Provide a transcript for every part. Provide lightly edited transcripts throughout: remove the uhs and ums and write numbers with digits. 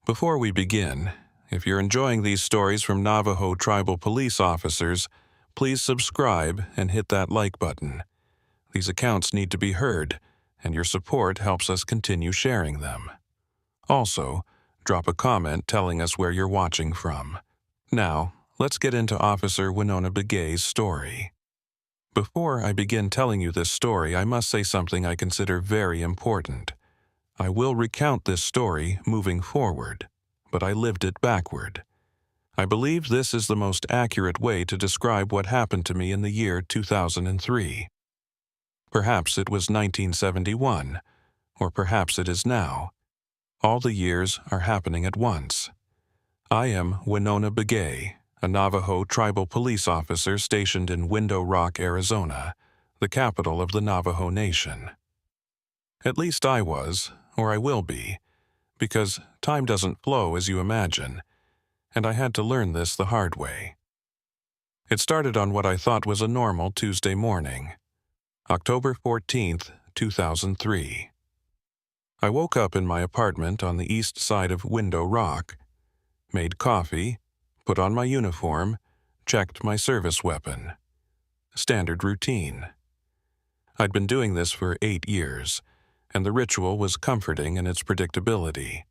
Before we begin, if you're enjoying these stories from Navajo Tribal Police officers, please subscribe and hit that like button. These accounts need to be heard, and your support helps us continue sharing them. Also, drop a comment telling us where you're watching from. Now, let's get into Officer Winona Begay's story. Before I begin telling you this story, I must say something I consider very important. I will recount this story moving forward, but I lived it backward. I believe this is the most accurate way to describe what happened to me in the year 2003. Perhaps it was 1971, or perhaps it is now. All the years are happening at once. I am Winona Begay, a Navajo Tribal Police officer stationed in Window Rock, Arizona, the capital of the Navajo Nation. At least I was, or I will be, because time doesn't flow as you imagine, and I had to learn this the hard way. It started on what I thought was a normal Tuesday morning, October 14th, 2003. I woke up in my apartment on the east side of Window Rock, made coffee, put on my uniform, checked my service weapon. Standard routine. I'd been doing this for 8 years, and the ritual was comforting in its predictability.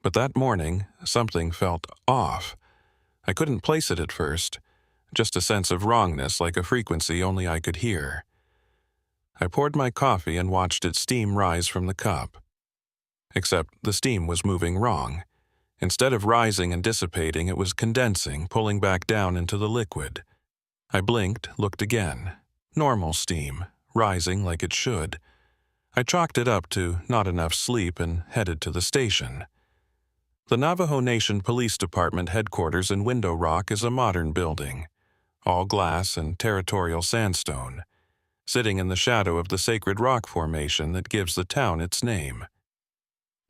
But that morning, something felt off. I couldn't place it at first, just a sense of wrongness like a frequency only I could hear. I poured my coffee and watched its steam rise from the cup. Except the steam was moving wrong. Instead of rising and dissipating, it was condensing, pulling back down into the liquid. I blinked, looked again. Normal steam, rising like it should. I chalked it up to not enough sleep and headed to the station. The Navajo Nation Police Department headquarters in Window Rock is a modern building, all glass and territorial sandstone, sitting in the shadow of the sacred rock formation that gives the town its name.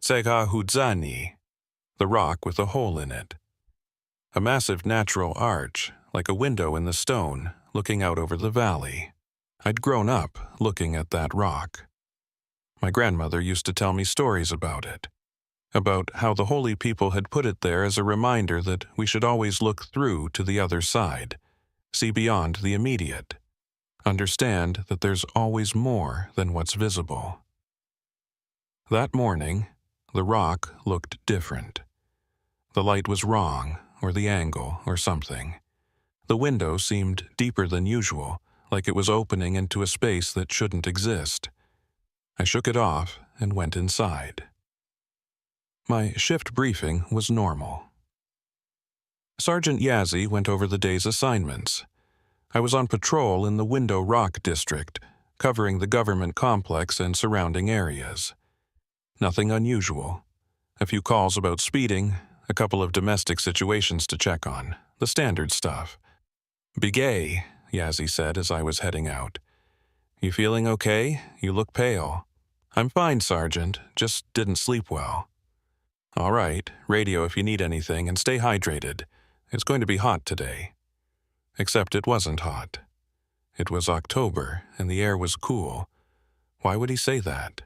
Tsegahudzani, the rock with a hole in it. A massive natural arch, like a window in the stone, looking out over the valley. I'd grown up looking at that rock. My grandmother used to tell me stories about it, about how the holy people had put it there as a reminder that we should always look through to the other side, see beyond the immediate, understand that there's always more than what's visible. That morning, the rock looked different. The light was wrong, or the angle, or something. The window seemed deeper than usual, like it was opening into a space that shouldn't exist. I shook it off and went inside. My shift briefing was normal. Sergeant Yazzie went over the day's assignments. I was on patrol in the Window Rock district, covering the government complex and surrounding areas. Nothing unusual. A few calls about speeding, a couple of domestic situations to check on, the standard stuff. "Begay," Yazzie said as I was heading out. "You feeling okay? You look pale." "I'm fine, Sergeant, just didn't sleep well." "All right, radio if you need anything and stay hydrated. It's going to be hot today." Except it wasn't hot. It was October and the air was cool. Why would he say that?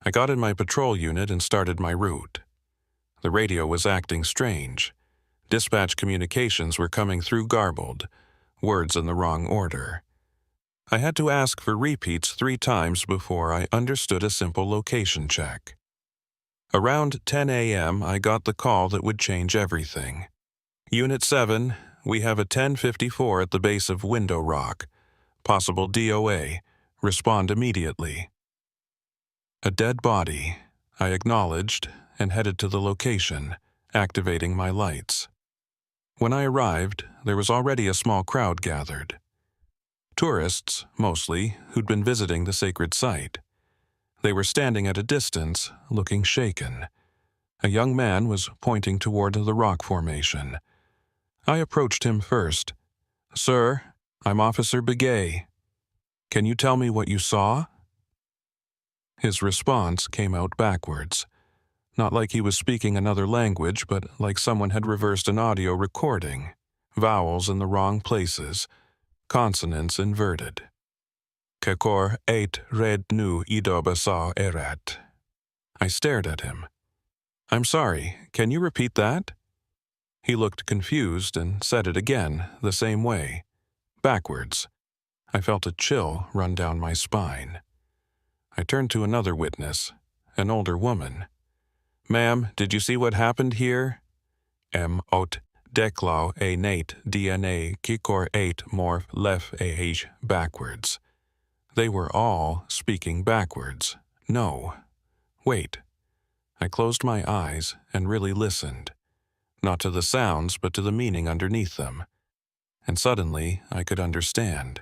I got in my patrol unit and started my route. The radio was acting strange. Dispatch communications were coming through garbled, words in the wrong order. I had to ask for repeats 3 times before I understood a simple location check. Around 10 a.m., I got the call that would change everything. "Unit 7, we have a 1054 at the base of Window Rock. Possible DOA. Respond immediately." A dead body, I acknowledged and headed to the location, activating my lights. When I arrived, there was already a small crowd gathered. Tourists, mostly, who'd been visiting the sacred site. They were standing at a distance, looking shaken. A young man was pointing toward the rock formation. I approached him first. "Sir, I'm Officer Begay. Can you tell me what you saw?" His response came out backwards. Not like he was speaking another language, but like someone had reversed an audio recording. Vowels in the wrong places. Consonants inverted. "Kekor eit red nu idoba sa erat." I stared at him. I'm sorry, can you repeat that? He looked confused and said it again, the same way. Backwards. I felt a chill run down my spine. I turned to another witness, an older woman. Ma'am, did you see what happened here? Ot declau a nate DNA kikor 8 morph lef ah backwards. They were all speaking backwards. No. Wait. I closed my eyes and really listened. Not to the sounds, but to the meaning underneath them. And suddenly I could understand.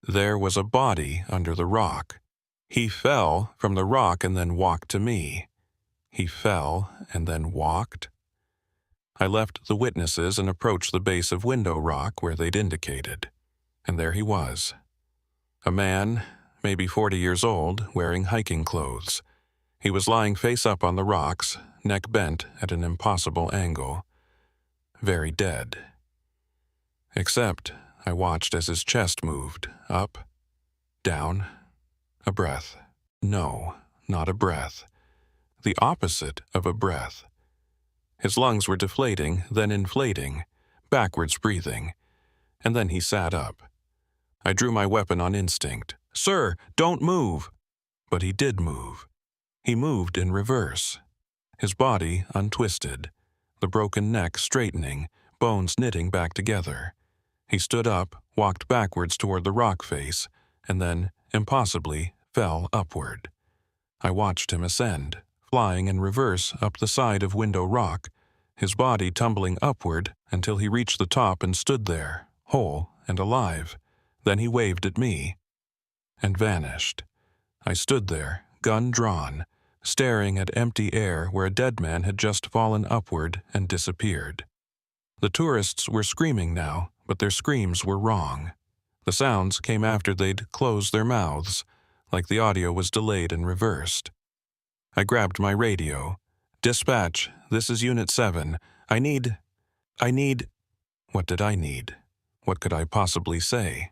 There was a body under the rock. He fell from the rock and then walked to me. He fell and then walked. I left the witnesses and approached the base of Window Rock where they'd indicated. And there he was. A man, maybe 40 years old, wearing hiking clothes. He was lying face up on the rocks, neck bent at an impossible angle. Very dead. Except I watched as his chest moved, up, down, a breath. No, not a breath. The opposite of a breath. His lungs were deflating, then inflating, backwards breathing, and then he sat up. I drew my weapon on instinct. Sir, don't move! But he did move. He moved in reverse. His body untwisted, the broken neck straightening, bones knitting back together. He stood up, walked backwards toward the rock face, and then, impossibly, fell upward. I watched him ascend, flying in reverse up the side of Window Rock, his body tumbling upward until he reached the top and stood there, whole and alive. Then he waved at me and vanished. I stood there, gun drawn, staring at empty air where a dead man had just fallen upward and disappeared. The tourists were screaming now, but their screams were wrong. The sounds came after they'd closed their mouths, like the audio was delayed and reversed. I grabbed my radio. Dispatch, this is Unit 7. I need... What did I need? What could I possibly say?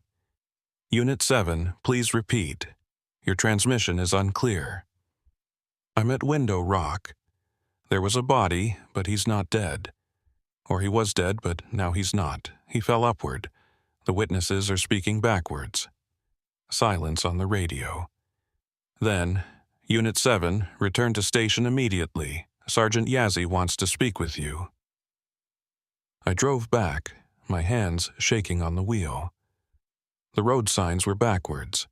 Unit 7, please repeat. Your transmission is unclear. I'm at Window Rock. There was a body, but he's not dead. Or he was dead, but now he's not. He fell upward. The witnesses are speaking backwards. Silence on the radio. Then, Unit 7, return to station immediately. Sergeant Yazzie wants to speak with you. I drove back, my hands shaking on the wheel. The road signs were backwards.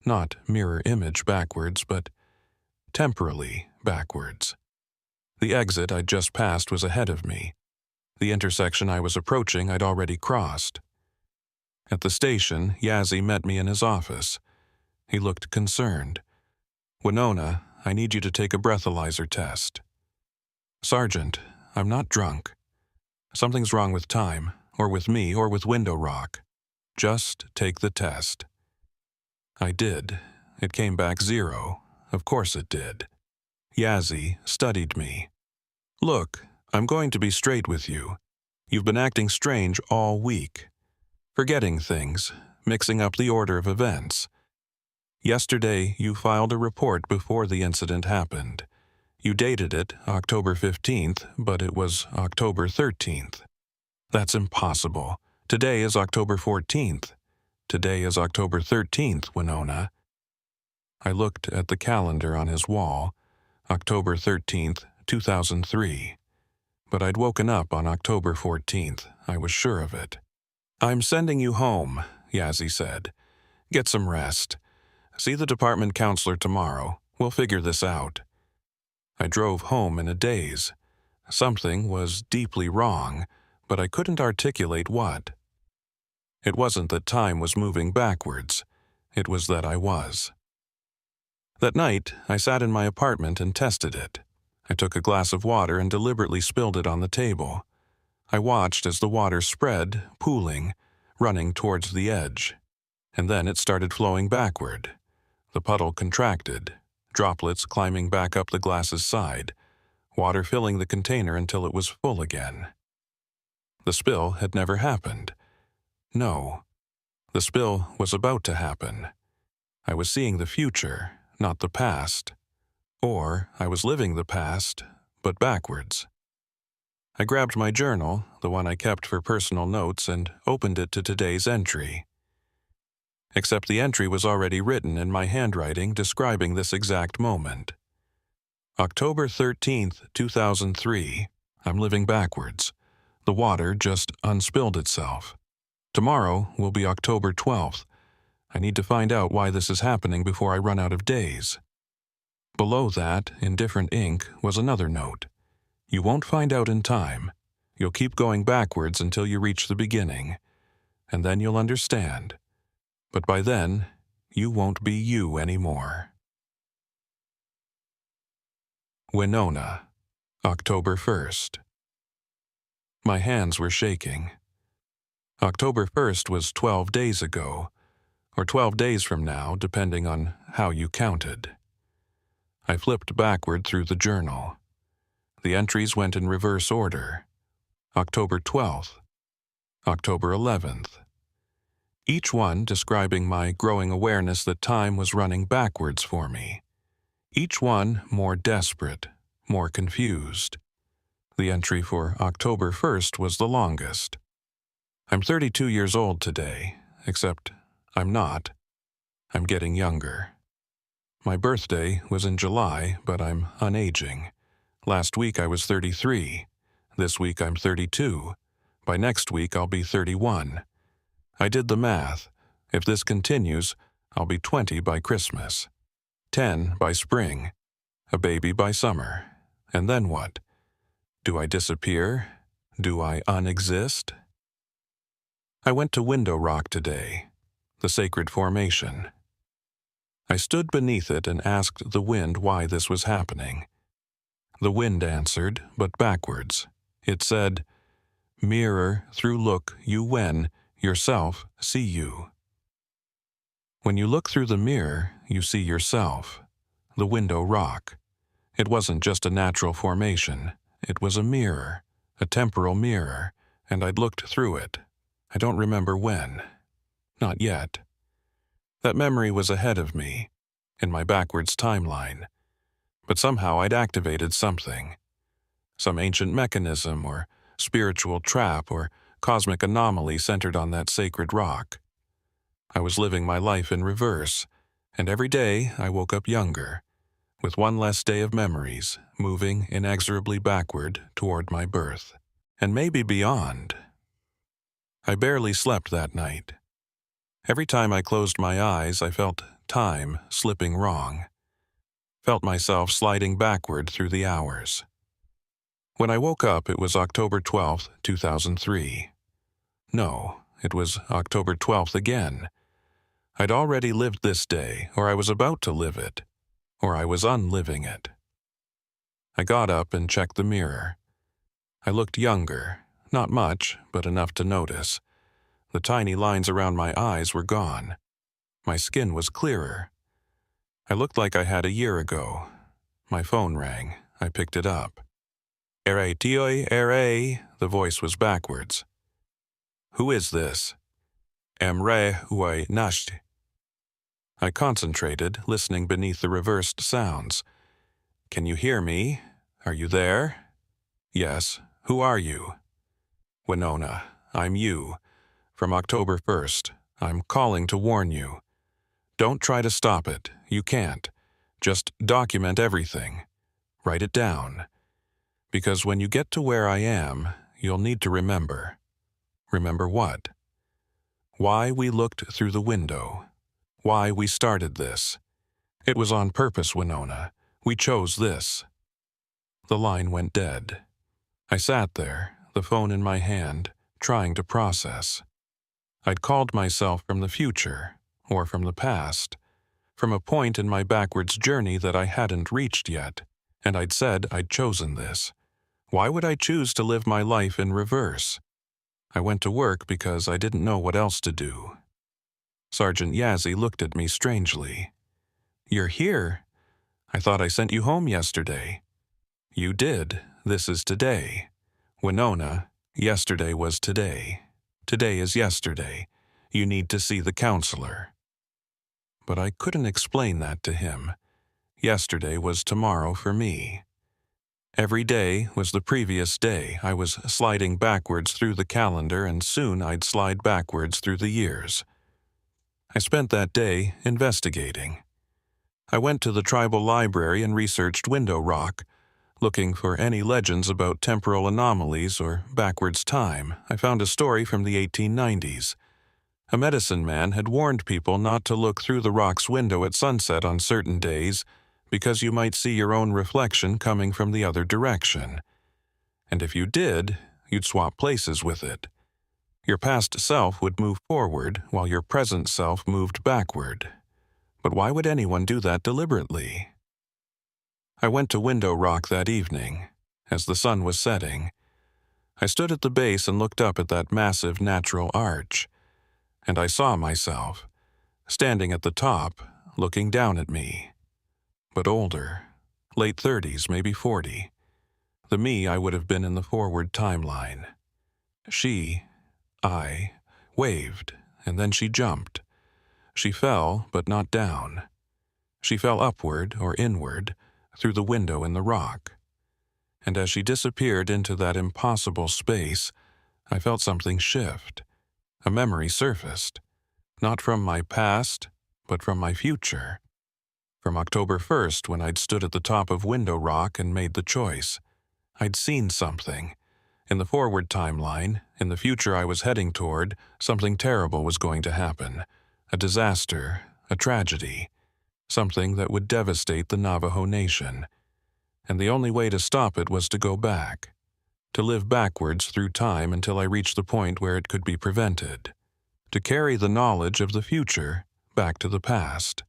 Not mirror image backwards, but temporally backwards. The exit I'd just passed was ahead of me. The intersection I was approaching I'd already crossed. At the station, Yazzie met me in his office. He looked concerned. Winona, I need you to take a breathalyzer test. Sergeant, I'm not drunk. Something's wrong with time, or with me, or with Window Rock. Just take the test. I did. It came back 0. Of course it did. Yazzie studied me. Look, I'm going to be straight with you. You've been acting strange all week. Forgetting things, mixing up the order of events. Yesterday, you filed a report before the incident happened. You dated it October 15th, but it was October 13th. That's impossible. Today is October 14th. Today is October 13th, Winona. I looked at the calendar on his wall, October 13th, 2003. But I'd woken up on October 14th. I was sure of it. I'm sending you home, Yazzie said. Get some rest. See the department counselor tomorrow. We'll figure this out. I drove home in a daze. Something was deeply wrong, but I couldn't articulate what. It wasn't that time was moving backwards. It was that I was. That night, I sat in my apartment and tested it. I took a glass of water and deliberately spilled it on the table. I watched as the water spread, pooling, running towards the edge. And then it started flowing backward. The puddle contracted, droplets climbing back up the glass's side, water filling the container until it was full again. The spill had never happened. No, the spill was about to happen. I was seeing the future, not the past. Or I was living the past, but backwards. I grabbed my journal, the one I kept for personal notes, and opened it to today's entry. Except the entry was already written in my handwriting describing this exact moment. October 13th, 2003. I'm living backwards. The water just unspilled itself. Tomorrow will be October 12th. I need to find out why this is happening before I run out of days. Below that, in different ink, was another note. You won't find out in time. You'll keep going backwards until you reach the beginning, and then you'll understand. But by then, you won't be you anymore. Winona, October 1st. My hands were shaking. October 1st was 12 days ago, or 12 days from now, depending on how you counted. I flipped backward through the journal. The entries went in reverse order. October 12th, October 11th. Each one describing my growing awareness that time was running backwards for me. Each one more desperate, more confused. The entry for October 1st was the longest. I'm 32 years old today, except I'm not. I'm getting younger. My birthday was in July, but I'm unaging. Last week I was 33. This week I'm 32. By next week I'll be 31. I did the math. If this continues, I'll be 20 by Christmas, 10 by spring, a baby by summer. And then what? Do I disappear? Do I unexist? I went to Window Rock today, the sacred formation. I stood beneath it and asked the wind why this was happening. The wind answered, but backwards. It said, "Mirror through look you when yourself see you." When you look through the mirror, you see yourself. The Window Rock. It wasn't just a natural formation. It was a mirror, a temporal mirror, and I'd looked through it. I don't remember when. Not yet. That memory was ahead of me, in my backwards timeline. But somehow I'd activated something. Some ancient mechanism or spiritual trap or cosmic anomaly centered on that sacred rock. I was living my life in reverse, and every day I woke up younger, with one less day of memories, moving inexorably backward toward my birth, and maybe beyond. I barely slept that night. Every time I closed my eyes, I felt time slipping wrong. Felt myself sliding backward through the hours. When I woke up, it was October 12th, 2003. No, it was October 12th again. I'd already lived this day, or I was about to live it, or I was unliving it. I got up and checked the mirror. I looked younger, not much, but enough to notice. The tiny lines around my eyes were gone. My skin was clearer. I looked like I had a year ago. My phone rang. I picked it up. "Ere tioi ere," the voice was backwards. "Who is this?" "Emre hui nasht." I concentrated, listening beneath the reversed sounds. "Can you hear me? Are you there?" "Yes. Who are you?" "Winona. I'm you. From October 1st. I'm calling to warn you. Don't try to stop it. You can't. Just document everything. Write it down. Because when you get to where I am, you'll need to remember. Remember what? Why we looked through the window. Why we started this. It was on purpose, Winona. We chose this. The line went dead. I sat there, the phone in my hand, trying to process. I'd called myself from the future, or from the past, from a point in my backwards journey that I hadn't reached yet, and I'd said I'd chosen this. Why would I choose to live my life in reverse? I went to work because I didn't know what else to do. Sergeant Yazzie looked at me strangely. "You're here? I thought I sent you home yesterday." "You did. This is today. Winona, yesterday was today. Today is yesterday. You need to see the counselor." But I couldn't explain that to him. Yesterday was tomorrow for me. Every day was the previous day. I was sliding backwards through the calendar, and soon I'd slide backwards through the years. I spent that day investigating. I went to the tribal library and researched window rock, looking for any legends about temporal anomalies or backwards time. I found a story from the 1890s. A medicine man had warned people not to look through the rock's window at sunset on certain days because you might see your own reflection coming from the other direction. And if you did, you'd swap places with it. Your past self would move forward while your present self moved backward. But why would anyone do that deliberately? I went to Window Rock that evening, as the sun was setting. I stood at the base and looked up at that massive natural arch, and I saw myself, standing at the top, looking down at me. But older, late 30s, maybe 40. The me I would have been in the forward timeline. I, waved, and then she jumped. She fell, but not down. She fell upward or inward, through the window in the rock. And as she disappeared into that impossible space, I felt something shift. A memory surfaced, not from my past, but from my future. From October 1st, when I'd stood at the top of Window Rock and made the choice. I'd seen something. In the forward timeline, in the future I was heading toward, something terrible was going to happen. A disaster, a tragedy, something that would devastate the Navajo Nation. And the only way to stop it was to go back, to live backwards through time until I reached the point where it could be prevented, to carry the knowledge of the future back to the past.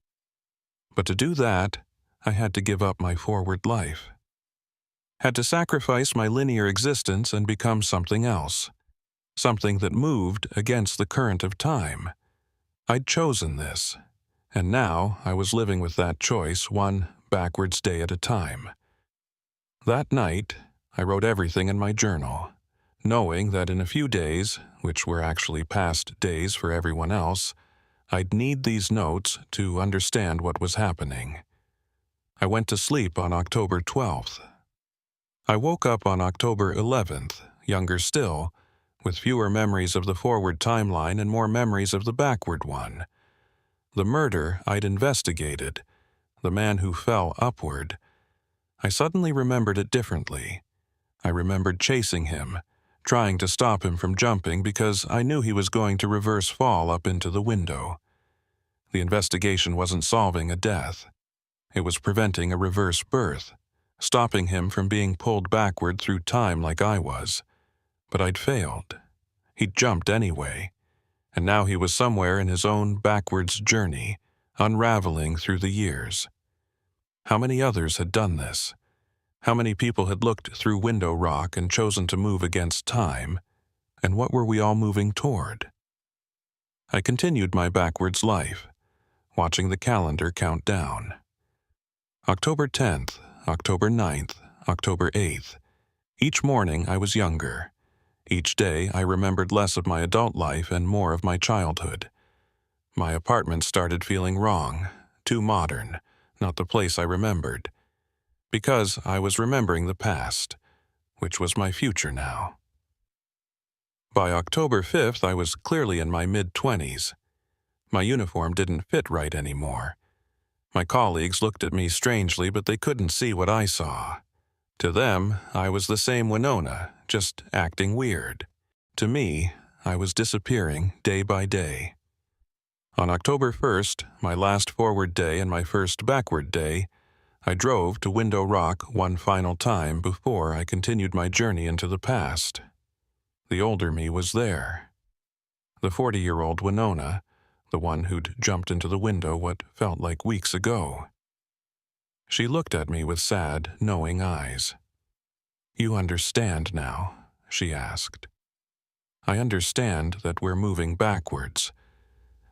But to do that, I had to give up my forward life. Had to sacrifice my linear existence and become something else, something that moved against the current of time. I'd chosen this, and now I was living with that choice one backwards day at a time. That night, I wrote everything in my journal, knowing that in a few days, which were actually past days for everyone else, I'd need these notes to understand what was happening. I went to sleep on October 12th. I woke up on October 11th, younger still, with fewer memories of the forward timeline and more memories of the backward one. The murder I'd investigated, the man who fell upward, I suddenly remembered it differently. I remembered chasing him, trying to stop him from jumping because I knew he was going to reverse fall up into the window. The investigation wasn't solving a death. It was preventing a reverse birth, stopping him from being pulled backward through time like I was. But I'd failed. He'd jumped anyway, and now he was somewhere in his own backwards journey, unraveling through the years. How many others had done this? How many people had looked through Window Rock and chosen to move against time? And what were we all moving toward? I continued my backwards life, watching the calendar count down. October 10th, October 9th, October 8th. Each morning I was younger. Each day I remembered less of my adult life and more of my childhood. My apartment started feeling wrong, too modern, not the place I remembered. Because I was remembering the past, which was my future now. By October 5th, I was clearly in my mid-20s. My uniform didn't fit right anymore. My colleagues looked at me strangely, but they couldn't see what I saw. To them, I was the same Winona, just acting weird. To me, I was disappearing day by day. On October 1st, my last forward day and my first backward day, I drove to Window Rock one final time before I continued my journey into the past. The older me was there. The 40-year-old Winona, the one who'd jumped into the window what felt like weeks ago. She looked at me with sad, knowing eyes. "You understand now?" she asked. "I understand that we're moving backwards,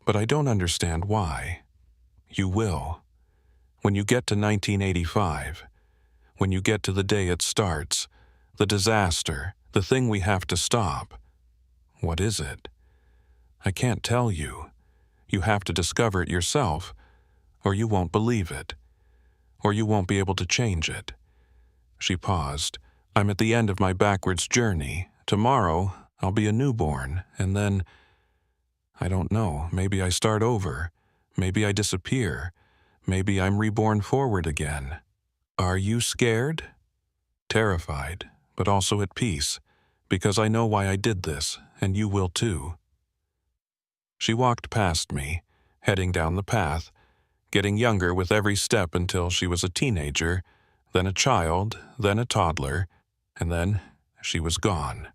but I don't understand why. You will. When you get to 1985, when you get to the day it starts, the disaster, the thing we have to stop. What is it? I can't tell you. You have to discover it yourself, or you won't believe it, or you won't be able to change it. She paused. I'm at the end of my backwards journey. Tomorrow, I'll be a newborn, and then, I don't know, maybe I start over. Maybe I disappear. Maybe I'm reborn forward again. Are you scared? Terrified, but also at peace, because I know why I did this, and you will too. She walked past me, heading down the path, getting younger with every step until she was a teenager, then a child, then a toddler, and then she was gone.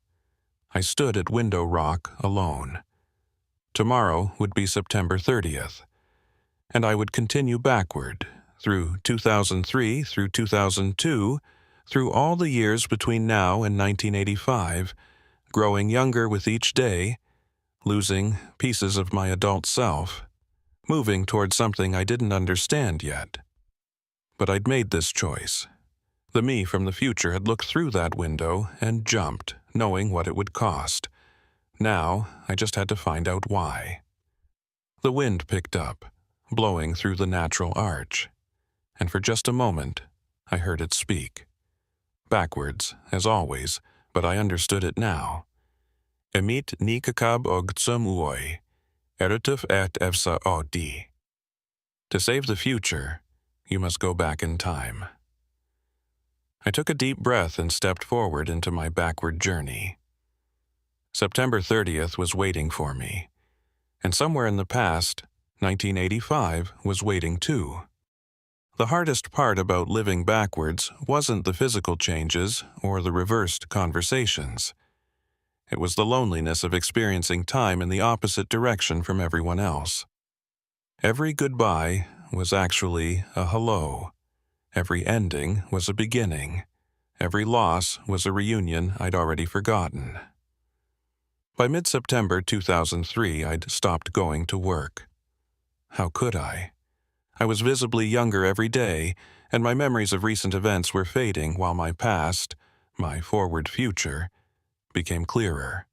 I stood at Window Rock alone. Tomorrow would be September 30th, and I would continue backward, through 2003, through 2002, through all the years between now and 1985, growing younger with each day, losing pieces of my adult self, moving toward something I didn't understand yet. But I'd made this choice. The me from the future had looked through that window and jumped, knowing what it would cost. Now, I just had to find out why. The wind picked up, blowing through the natural arch, and for just a moment, I heard it speak. Backwards, as always, but I understood it now. Emit ni kakab og tsum uoi, erituf et evsa odi. To save the future, you must go back in time. I took a deep breath and stepped forward into my backward journey. September 30th was waiting for me, and somewhere in the past, 1985 was waiting too. The hardest part about living backwards wasn't the physical changes or the reversed conversations. It was the loneliness of experiencing time in the opposite direction from everyone else. Every goodbye was actually a hello. Every ending was a beginning. Every loss was a reunion I'd already forgotten. By mid-September 2003, I'd stopped going to work. How could I? I was visibly younger every day, and my memories of recent events were fading while my past, my forward future, became clearer.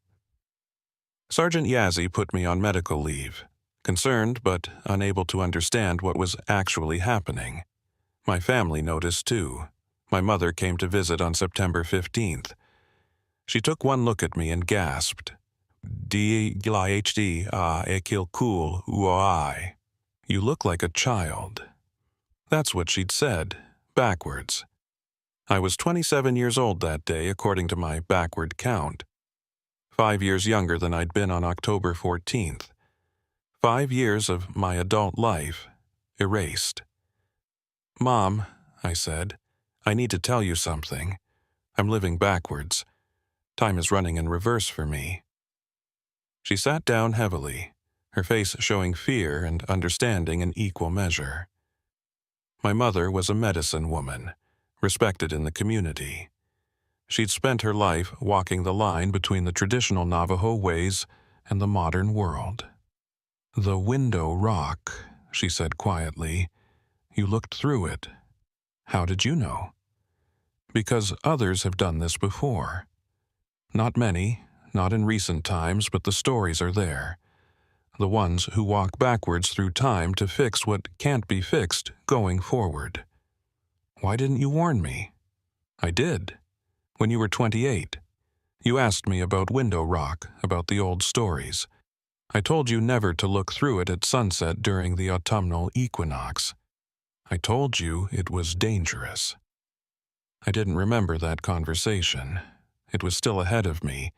Sergeant Yazzie put me on medical leave, concerned but unable to understand what was actually happening. My family noticed too. My mother came to visit on September 15th. She took one look at me and gasped. D-L-I-H-D, ekil-kul uai. You look like a child. That's what she'd said, backwards. I was 27 years old that day, according to my backward count. 5 years younger than I'd been on October 14th. 5 years of my adult life erased. Mom, I said, I need to tell you something. I'm living backwards. Time is running in reverse for me. She sat down heavily, her face showing fear and understanding in equal measure. My mother was a medicine woman, respected in the community. She'd spent her life walking the line between the traditional Navajo ways and the modern world. The window rock, she said quietly. You looked through it. How did you know? Because others have done this before. Not many, not in recent times, but the stories are there. The ones who walk backwards through time to fix what can't be fixed going forward. Why didn't you warn me? I did. When you were 28. You asked me about Window Rock, about the old stories. I told you never to look through it at sunset during the autumnal equinox. I told you it was dangerous. I didn't remember that conversation. It was still ahead of me,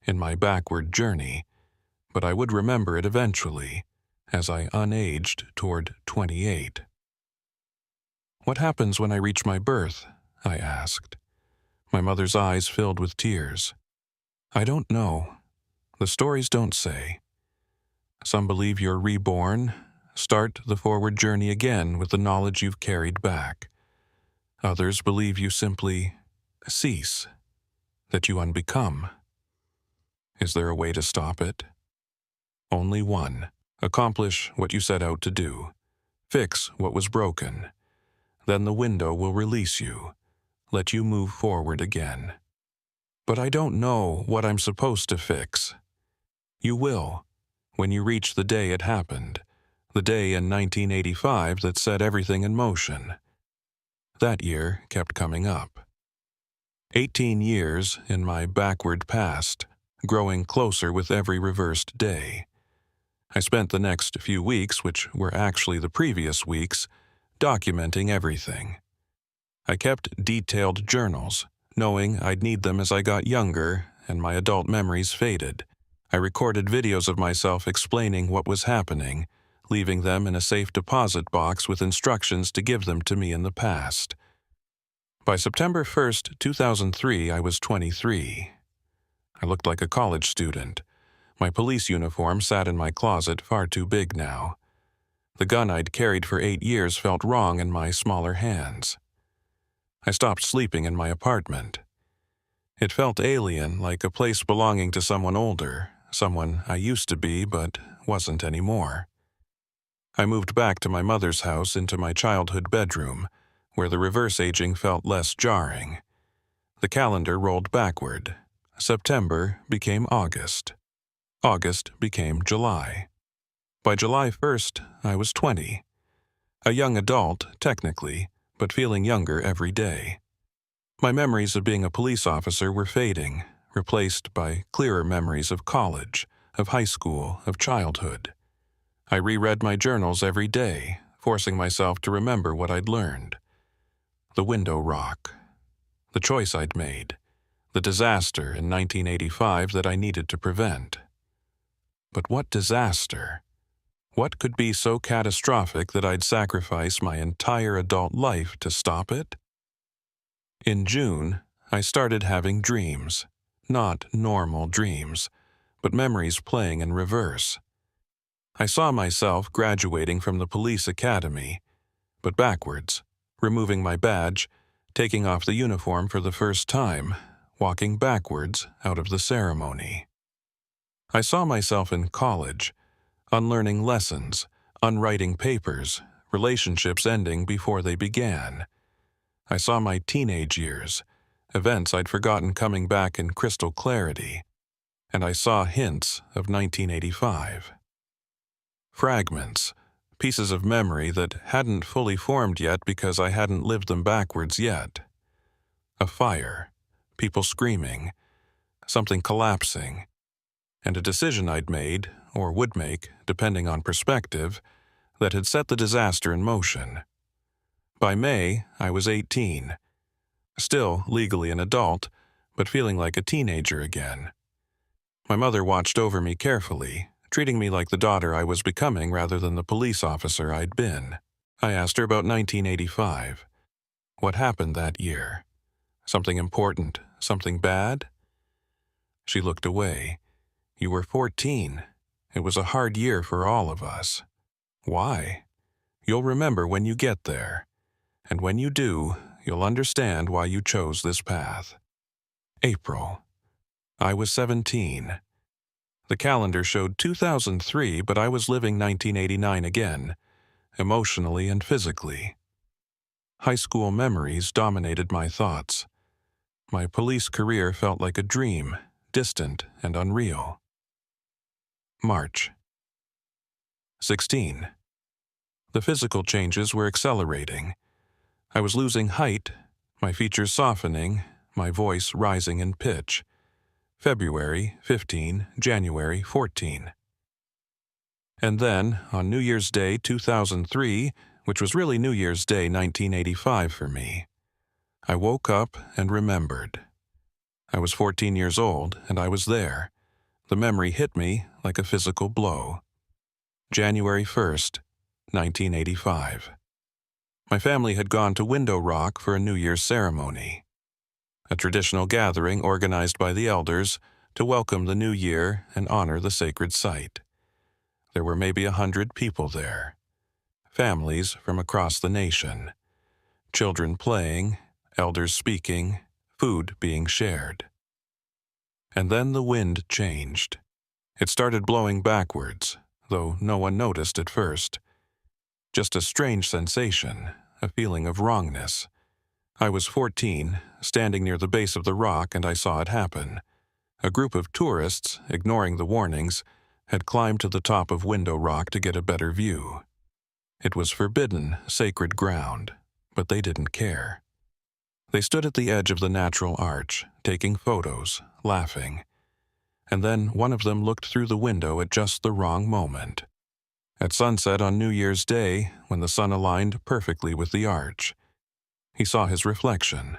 in my backward journey, but I would remember it eventually, as I unaged toward 28. What happens when I reach my birth? I asked. My mother's eyes filled with tears. I don't know. The stories don't say. Some believe you're reborn, start the forward journey again with the knowledge you've carried back. Others believe you simply cease, that you unbecome. Is there a way to stop it? Only one. Accomplish what you set out to do. Fix what was broken. Then the window will release you, let you move forward again. But I don't know what I'm supposed to fix. You will, when you reach the day it happened, the day in 1985 that set everything in motion. That year kept coming up. 18 years in my backward past, growing closer with every reversed day. I spent the next few weeks, which were actually the previous weeks, documenting everything. I kept detailed journals, knowing I'd need them as I got younger and my adult memories faded. I recorded videos of myself explaining what was happening, leaving them in a safe deposit box with instructions to give them to me in the past. By September 1st, 2003, I was 23. I looked like a college student. My police uniform sat in my closet, far too big now. The gun I'd carried for 8 years felt wrong in my smaller hands. I stopped sleeping in my apartment. It felt alien, like a place belonging to someone older, someone I used to be but wasn't anymore. I moved back to my mother's house into my childhood bedroom, where the reverse aging felt less jarring. The calendar rolled backward. September became August. August became July. By July 1st, I was 20. A young adult, technically, but feeling younger every day. My memories of being a police officer were fading, replaced by clearer memories of college, of high school, of childhood. I reread my journals every day, forcing myself to remember what I'd learned. The window rock. The choice I'd made. The disaster in 1985 that I needed to prevent. But what disaster? What could be so catastrophic that I'd sacrifice my entire adult life to stop it? In June, I started having dreams. Not normal dreams, but memories playing in reverse. I saw myself graduating from the police academy, but backwards, removing my badge, taking off the uniform for the first time, walking backwards out of the ceremony. I saw myself in college, unlearning lessons, unwriting papers, relationships ending before they began. I saw my teenage years, events I'd forgotten coming back in crystal clarity, and I saw hints of 1985. Fragments, pieces of memory that hadn't fully formed yet because I hadn't lived them backwards yet. A fire, people screaming, something collapsing, and a decision I'd made, or would make, depending on perspective, that had set the disaster in motion. By May, I was 18, still legally an adult, but feeling like a teenager again. My mother watched over me carefully, treating me like the daughter I was becoming rather than the police officer I'd been. I asked her about 1985. What happened that year? Something important? Something bad? She looked away. You were 14. It was a hard year for all of us. Why? You'll remember when you get there. And when you do, you'll understand why you chose this path. April. I was 17. The calendar showed 2003, but I was living 1989 again, emotionally and physically. High school memories dominated my thoughts. My police career felt like a dream, distant and unreal. March. 16. The physical changes were accelerating. I was losing height, my features softening, my voice rising in pitch. February 15, January 14. And then, on New Year's Day 2003, which was really New Year's Day 1985 for me, I woke up and remembered. I was 14 years old, and I was there. The memory hit me like a physical blow. January 1st, 1985. My family had gone to Window Rock for a New Year's ceremony, a traditional gathering organized by the elders to welcome the new year and honor the sacred site. There were maybe 100 people there, families from across the nation, children playing, elders speaking, food being shared. And then the wind changed. It started blowing backwards, though no one noticed at first. Just a strange sensation, a feeling of wrongness. I was 14, standing near the base of the rock, and I saw it happen. A group of tourists, ignoring the warnings, had climbed to the top of Window Rock to get a better view. It was forbidden, sacred ground, but they didn't care. They stood at the edge of the natural arch, taking photos, laughing. And then one of them looked through the window at just the wrong moment. At sunset on New Year's Day, when the sun aligned perfectly with the arch, he saw his reflection.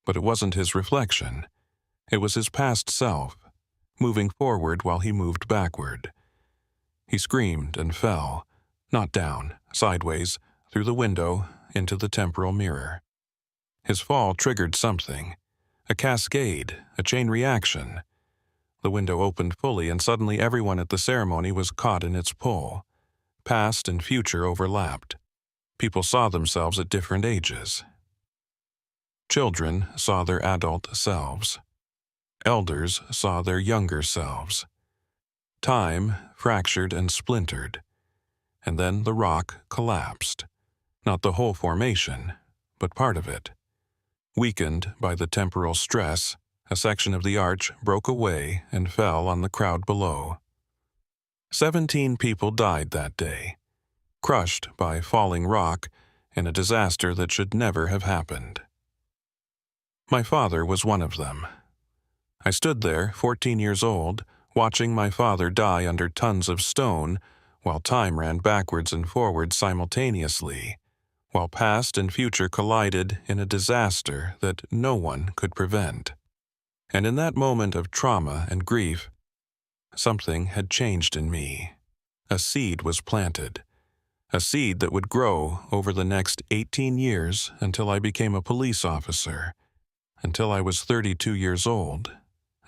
But it wasn't his reflection. It was his past self, moving forward while he moved backward. He screamed and fell, not down, sideways, through the window, into the temporal mirror. His fall triggered something, a cascade, a chain reaction. The window opened fully, and suddenly everyone at the ceremony was caught in its pull. Past and future overlapped. People saw themselves at different ages. Children saw their adult selves. Elders saw their younger selves. Time fractured and splintered. And then the rock collapsed. Not the whole formation, but part of it. Weakened by the temporal stress, a section of the arch broke away and fell on the crowd below. 17 people died that day, crushed by falling rock in a disaster that should never have happened. My father was one of them. I stood there, 14 years old, watching my father die under tons of stone, while time ran backwards and forwards simultaneously, while past and future collided in a disaster that no one could prevent. And in that moment of trauma and grief, something had changed in me. A seed was planted, a seed that would grow over the next 18 years until I became a police officer, until I was 32 years old,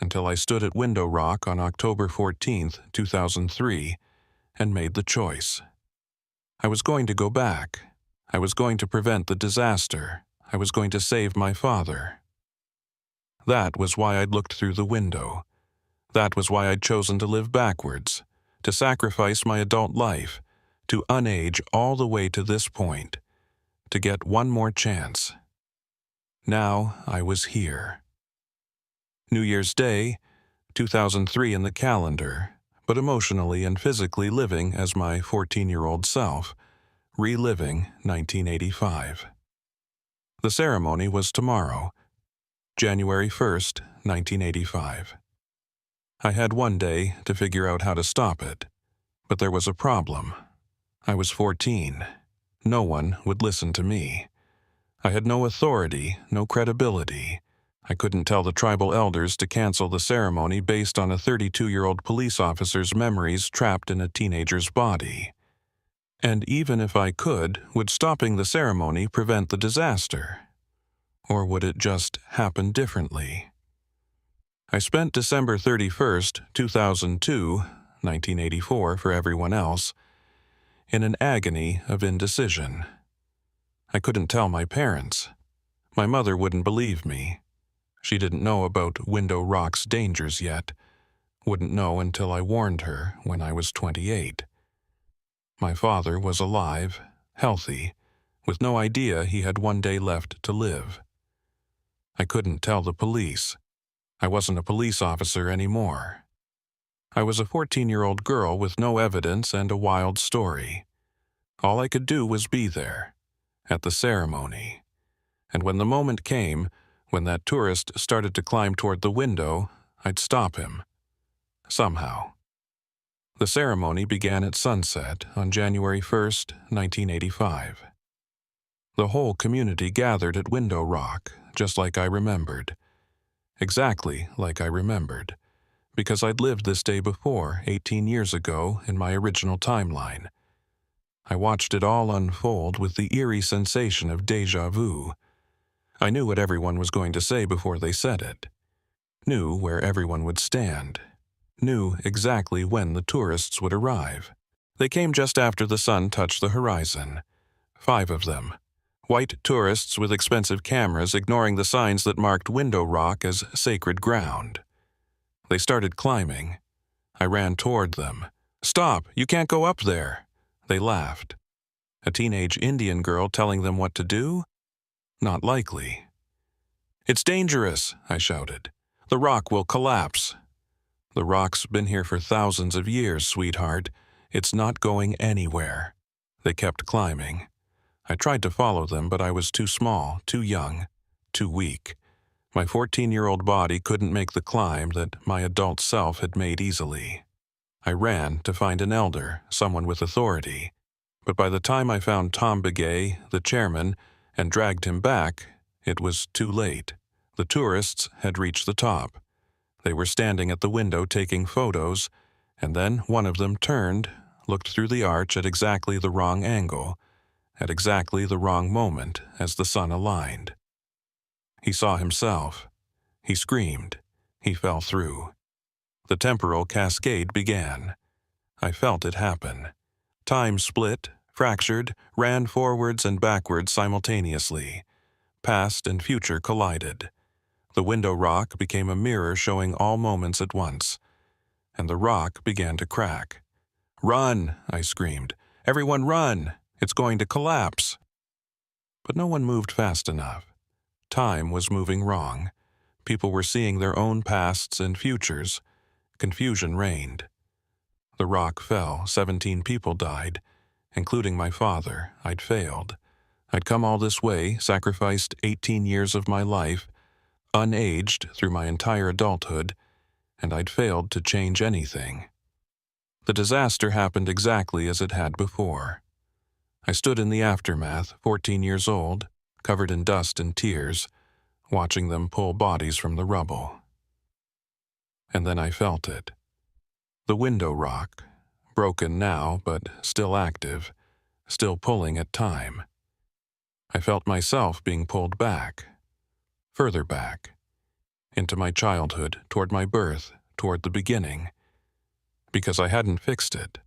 until I stood at Window Rock on October 14th, 2003, and made the choice. I was going to go back. I was going to prevent the disaster. I was going to save my father. That was why I'd looked through the window. That was why I'd chosen to live backwards, to sacrifice my adult life, to unage all the way to this point, to get one more chance. Now I was here. New Year's Day, 2003 in the calendar, but emotionally and physically living as my 14-year-old self, reliving 1985. The ceremony was tomorrow, January 1st, 1985. I had one day to figure out how to stop it, but there was a problem. I was 14. No one would listen to me. I had no authority, no credibility. I couldn't tell the tribal elders to cancel the ceremony based on a 32-year-old police officer's memories trapped in a teenager's body. And even if I could, would stopping the ceremony prevent the disaster? Or would it just happen differently? I spent December 31st, 2002, 1984 for everyone else, in an agony of indecision. I couldn't tell my parents. My mother wouldn't believe me. She didn't know about Window Rock's dangers yet. Wouldn't know until I warned her when I was 28. My father was alive, healthy, with no idea he had one day left to live. I couldn't tell the police. I wasn't a police officer anymore. I was a 14-year-old girl with no evidence and a wild story. All I could do was be there, at the ceremony. And when the moment came, when that tourist started to climb toward the window, I'd stop him. Somehow. The ceremony began at sunset on January 1st, 1985. The whole community gathered at Window Rock, just like I remembered. Exactly like I remembered, because I'd lived this day before, 18 years ago, in my original timeline. I watched it all unfold with the eerie sensation of déjà vu. I knew what everyone was going to say before they said it. Knew where everyone would stand. Knew exactly when the tourists would arrive. They came just after the sun touched the horizon. 5 of them. White tourists with expensive cameras ignoring the signs that marked Window Rock as sacred ground. They started climbing. I ran toward them. "Stop! You can't go up there!" They laughed. A teenage Indian girl telling them what to do? Not likely. "It's dangerous," I shouted. "The rock will collapse." "The rock's been here for thousands of years, sweetheart. It's not going anywhere." They kept climbing. I tried to follow them, but I was too small, too young. too weak. My 14-year-old body couldn't make the climb that my adult self had made easily. I ran to find an elder, someone with authority. But by the time I found Tom Begay, the chairman, and dragged him back, it was too late. The tourists had reached the top. They were standing at the window taking photos, and then one of them turned, looked through the arch at exactly the wrong angle, at exactly the wrong moment as the sun aligned. He saw himself. He screamed. He fell through. The temporal cascade began. I felt it happen. Time split, fractured, ran forwards and backwards simultaneously. Past and future collided. The window rock became a mirror showing all moments at once, and the rock began to crack. "Run!" I screamed. "Everyone run! It's going to collapse!" But no one moved fast enough. Time was moving wrong. People were seeing their own pasts and futures. Confusion reigned. The rock fell. 17 people died, including my father. I'd failed. I'd come all this way, sacrificed 18 years of my life, unaged through my entire adulthood, and I'd failed to change anything. The disaster happened exactly as it had before. I stood in the aftermath, 14 years old, covered in dust and tears, watching them pull bodies from the rubble. And then I felt it. The window rock, broken now but still active, still pulling at time. I felt myself being pulled back, further back, into my childhood, toward my birth, toward the beginning, because I hadn't fixed it.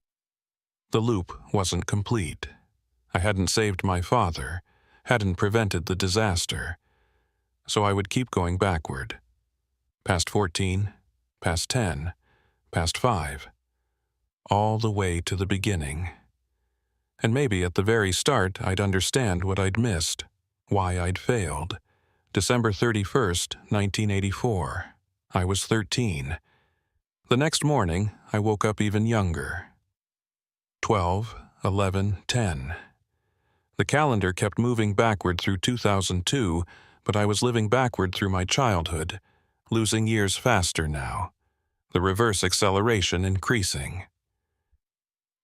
The loop wasn't complete. I hadn't saved my father, hadn't prevented the disaster, so I would keep going backward. Past 14, past 10, past 5, all the way to the beginning. And maybe at the very start I'd understand what I'd missed, why I'd failed. December 31st, 1984. I was 13. The next morning, I woke up even younger. 12, 11, 10. The calendar kept moving backward through 2002, but I was living backward through my childhood, losing years faster now, the reverse acceleration increasing.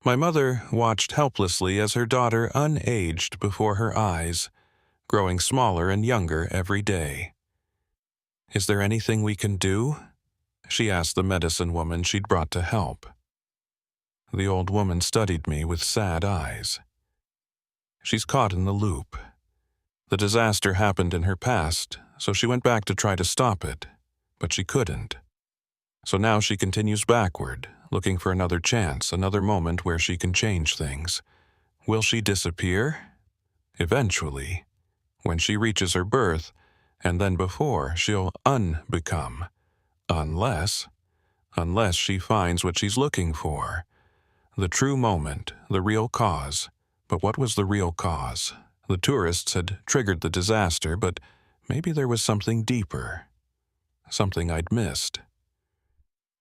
My mother watched helplessly as her daughter unaged before her eyes, growing smaller and younger every day. "Is there anything we can do?" she asked the medicine woman she'd brought to help. The old woman studied me with sad eyes. "She's caught in the loop. The disaster happened in her past, so she went back to try to stop it, but she couldn't. So now she continues backward, looking for another chance, another moment where she can change things. Will she disappear? Eventually. When she reaches her birth, and then before, she'll unbecome. Unless she finds what she's looking for. The true moment, the real cause. But what was the real cause? The tourists had triggered the disaster, but maybe there was something deeper. Something I'd missed.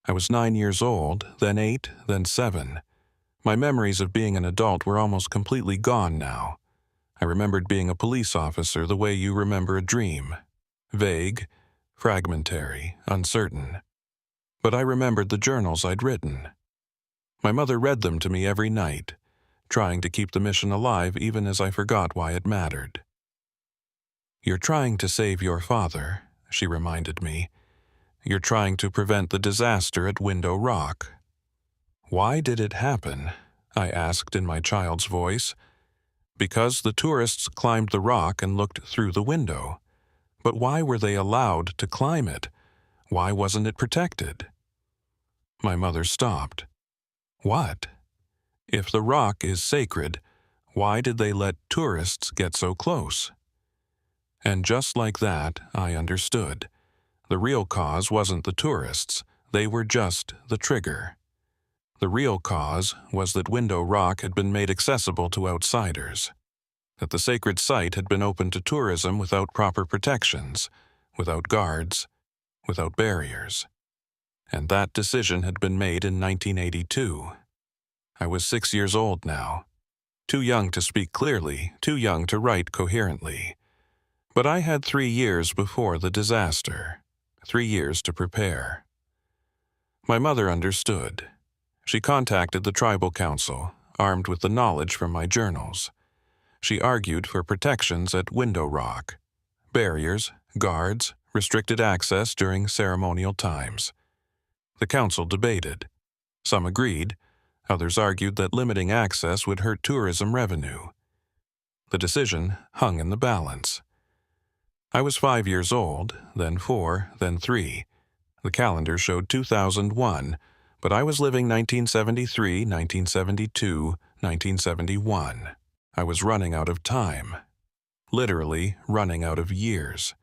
I was 9 years old, then 8, then 7. My memories of being an adult were almost completely gone now. I remembered being a police officer the way you remember a dream. Vague, fragmentary, uncertain. But I remembered the journals I'd written. My mother read them to me every night, trying to keep the mission alive even as I forgot why it mattered. "You're trying to save your father," she reminded me. "You're trying to prevent the disaster at Window Rock." "Why did it happen?" I asked in my child's voice. "Because the tourists climbed the rock and looked through the window. But why were they allowed to climb it? Why wasn't it protected?" My mother stopped. "What? If the rock is sacred, why did they let tourists get so close?" And just like that, I understood. The real cause wasn't the tourists. They were just the trigger. The real cause was that Window Rock had been made accessible to outsiders, that the sacred site had been open to tourism without proper protections, without guards, without barriers. And that decision had been made in 1982. I was 6 years old now, too young to speak clearly, too young to write coherently. But I had 3 years before the disaster, 3 years to prepare. My mother understood. She contacted the tribal council, armed with the knowledge from my journals. She argued for protections at Window Rock, barriers, guards, restricted access during ceremonial times. The council debated. Some agreed, others argued that limiting access would hurt tourism revenue. The decision hung in the balance. I was 5 years old, then 4, then 3. The calendar showed 2001, but I was living 1973, 1972, 1971. I was running out of time. Literally running out of years.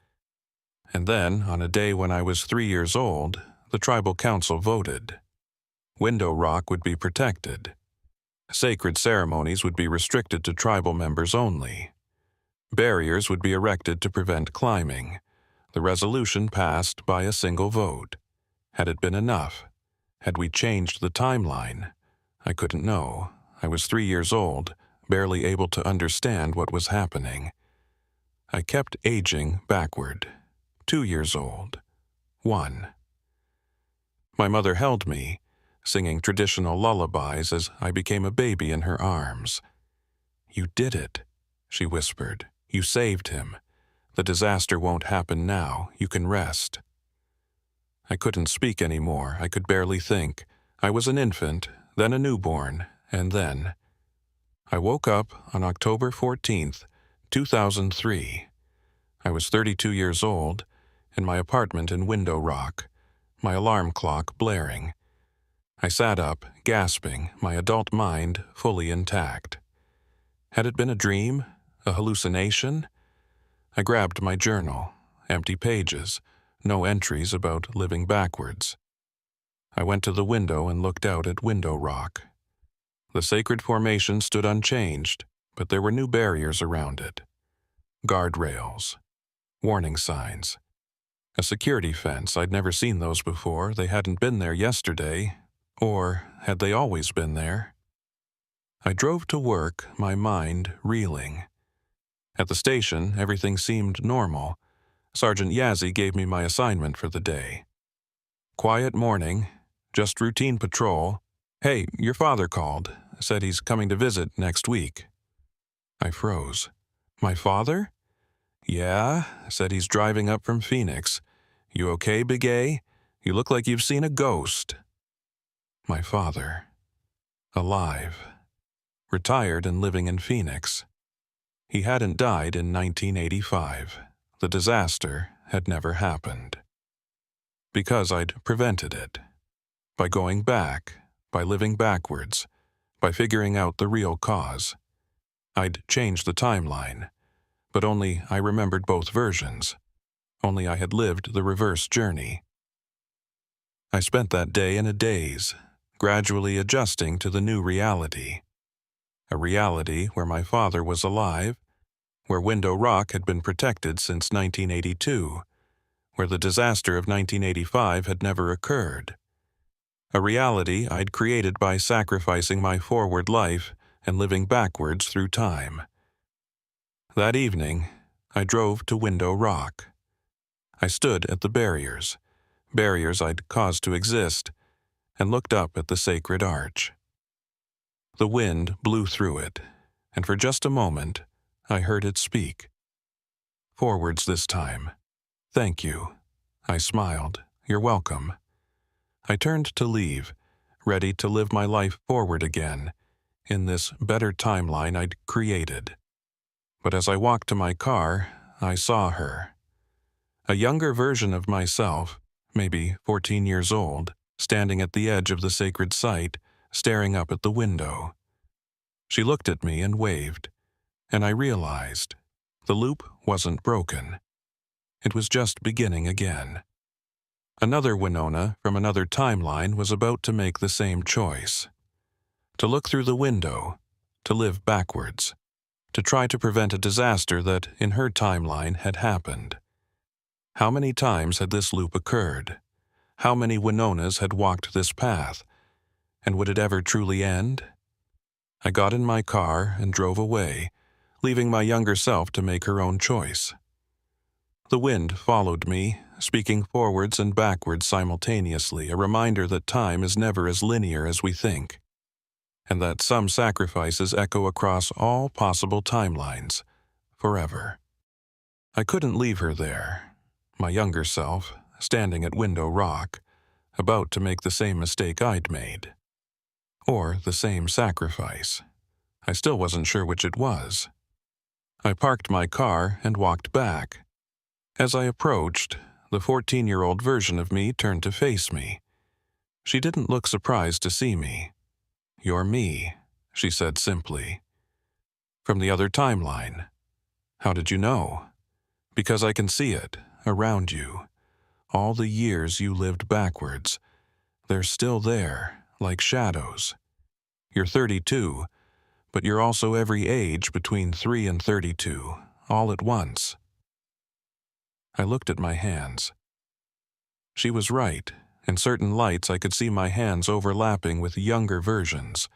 And then, on a day when I was 3 years old, the tribal council voted. Window Rock would be protected. Sacred ceremonies would be restricted to tribal members only. Barriers would be erected to prevent climbing. The resolution passed by a single vote. Had it been enough? Had we changed the timeline? I couldn't know. I was 3 years old, barely able to understand what was happening. I kept aging backward. 2 years old. 1. My mother held me, singing traditional lullabies as I became a baby in her arms. "You did it," she whispered. "You saved him. The disaster won't happen now. You can rest." I couldn't speak anymore. I could barely think. I was an infant, then a newborn, and then... I woke up on October 14th, 2003. I was 32 years old, in my apartment in Window Rock, my alarm clock blaring. I sat up, gasping, my adult mind fully intact. Had it been a dream? A hallucination? I grabbed my journal, empty pages, no entries about living backwards. I went to the window and looked out at Window Rock. The sacred formation stood unchanged, but there were new barriers around it. Guardrails. Warning signs. A security fence. I'd never seen those before. They hadn't been there yesterday. Or had they always been there? I drove to work, my mind reeling. At the station, everything seemed normal. Sergeant Yazzie gave me my assignment for the day. Quiet morning, just routine patrol. "Hey, your father called. Said he's coming to visit next week." I froze. "My father?" "Yeah, said he's driving up from Phoenix. You okay, Big A? You look like you've seen a ghost." My father. Alive. Retired and living in Phoenix. He hadn't died in 1985. The disaster had never happened. Because I'd prevented it. By going back, by living backwards, by figuring out the real cause. I'd changed the timeline, but only I remembered both versions. Only I had lived the reverse journey. I spent that day in a daze, gradually adjusting to the new reality. A reality where my father was alive, where Window Rock had been protected since 1982, where the disaster of 1985 had never occurred. A reality I'd created by sacrificing my forward life and living backwards through time. That evening, I drove to Window Rock. I stood at the barriers I'd caused to exist, and looked up at the sacred arch. The wind blew through it, and for just a moment, I heard it speak. Forwards this time. "Thank you." I smiled. "You're welcome." I turned to leave, ready to live my life forward again, in this better timeline I'd created. But as I walked to my car, I saw her. A younger version of myself, maybe 14 years old, standing at the edge of the sacred site, staring up at the window. She looked at me and waved, and I realized the loop wasn't broken. It was just beginning again. Another Winona from another timeline was about to make the same choice. To look through the window, to live backwards, to try to prevent a disaster that, in her timeline, had happened. How many times had this loop occurred? How many Winonas had walked this path? And would it ever truly end? I got in my car and drove away, leaving my younger self to make her own choice. The wind followed me, speaking forwards and backwards simultaneously, a reminder that time is never as linear as we think, and that some sacrifices echo across all possible timelines, forever. I couldn't leave her there, my younger self, standing at Window Rock, about to make the same mistake I'd made. Or the same sacrifice. I still wasn't sure which it was. I parked my car and walked back. As I approached, the 14-year-old version of me turned to face me. She didn't look surprised to see me. "You're me," she said simply. "From the other timeline." "How did you know?" "Because I can see it, around you. All the years you lived backwards. They're still there, like shadows. You're 32, but you're also every age between 3 and 32, all at once." I looked at my hands. She was right. In certain lights I could see my hands overlapping with younger versions,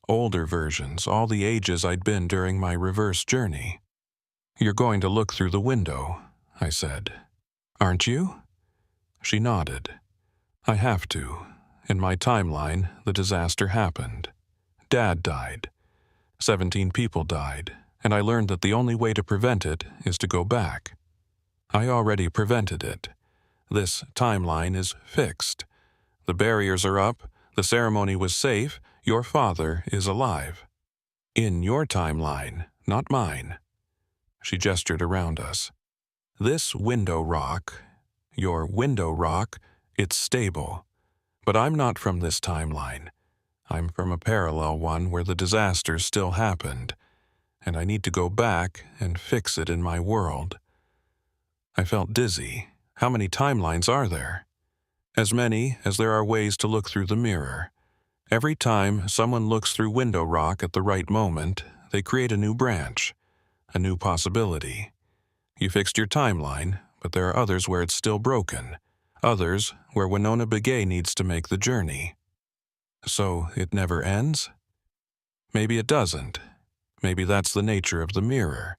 older versions, all the ages I'd been during my reverse journey. "You're going to look through the window," I said. "Aren't you?" She nodded. "I have to. In my timeline, the disaster happened. Dad died. 17 people died, and I learned that the only way to prevent it is to go back. I already prevented it. This timeline is fixed. The barriers are up, the ceremony was safe, your father is alive. In your timeline, not mine." She gestured around us. "This Window Rock, your Window Rock, it's stable. But I'm not from this timeline. I'm from a parallel one where the disaster still happened, and I need to go back and fix it in my world." I felt dizzy. How many timelines are there? As many as there are ways to look through the mirror. Every time someone looks through Window Rock at the right moment, they create a new branch, a new possibility. You fixed your timeline, but there are others where it's still broken. Others where Winona Begay needs to make the journey. So it never ends? Maybe it doesn't. Maybe that's the nature of the mirror.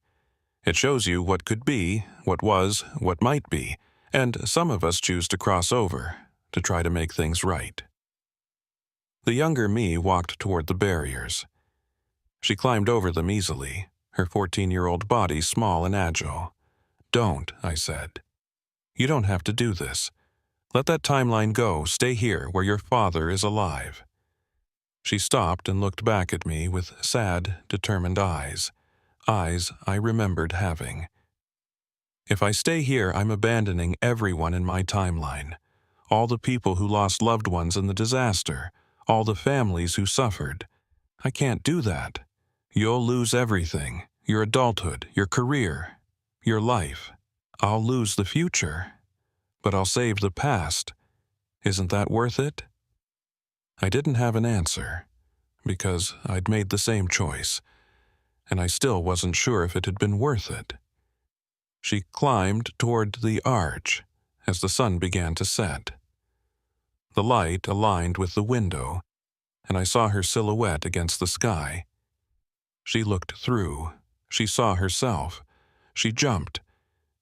It shows you what could be, what was, what might be, and some of us choose to cross over, to try to make things right. The younger me walked toward the barriers. She climbed over them easily, her 14-year-old body small and agile. "Don't," I said. "You don't have to do this. Let that timeline go, stay here where your father is alive." She stopped and looked back at me with sad, determined eyes. Eyes I remembered having. "If I stay here, I'm abandoning everyone in my timeline. All the people who lost loved ones in the disaster, all the families who suffered. I can't do that. You'll lose everything, your adulthood, your career, your life. I'll lose the future, but I'll save the past. Isn't that worth it?" I didn't have an answer, because I'd made the same choice, and I still wasn't sure if it had been worth it. She climbed toward the arch as the sun began to set. The light aligned with the window, and I saw her silhouette against the sky. She looked through. She saw herself. She jumped,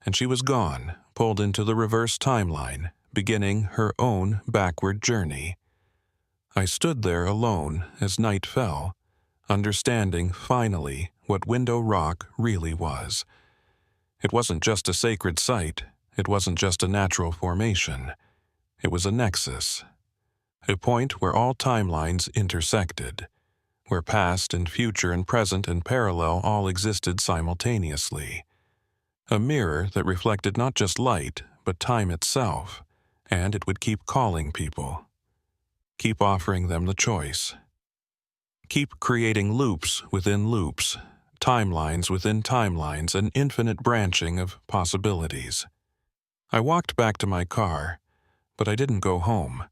and she was gone, pulled into the reverse timeline, beginning her own backward journey. I stood there alone as night fell, understanding finally what Window Rock really was. It wasn't just a sacred site. It wasn't just a natural formation. It was a nexus, a point where all timelines intersected, where past and future and present and parallel all existed simultaneously. A mirror that reflected not just light, but time itself, and it would keep calling people. Keep offering them the choice. Keep creating loops within loops, timelines within timelines, an infinite branching of possibilities. I walked back to my car, but I didn't go home.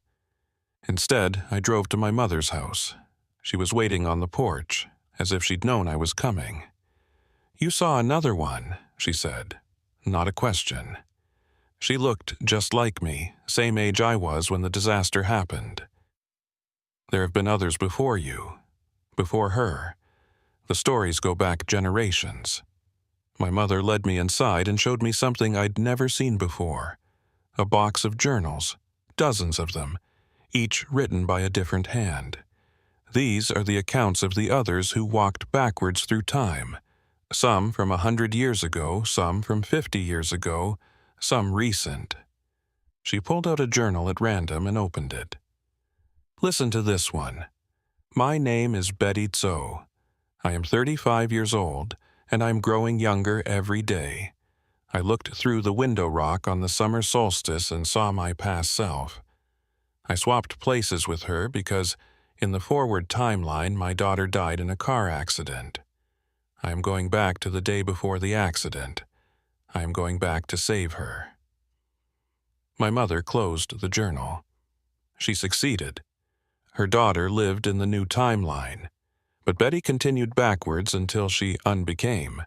Instead, I drove to my mother's house. She was waiting on the porch, as if she'd known I was coming. "You saw another one," she said. Not a question. She looked just like me, same age I was when the disaster happened. "There have been others before you, before her. The stories go back generations." My mother led me inside and showed me something I'd never seen before. A box of journals, dozens of them, each written by a different hand. These are the accounts of the others who walked backwards through time. Some from 100 years ago, some from 50 years ago, some recent. She pulled out a journal at random and opened it. Listen to this one. My name is Betty Tso. I am 35 years old, and I'm growing younger every day. I looked through the window rock on the summer solstice and saw my past self. I swapped places with her because, in the forward timeline, my daughter died in a car accident. I am going back to the day before the accident. I am going back to save her. My mother closed the journal. She succeeded. Her daughter lived in the new timeline. But Betty continued backwards until she unbecame.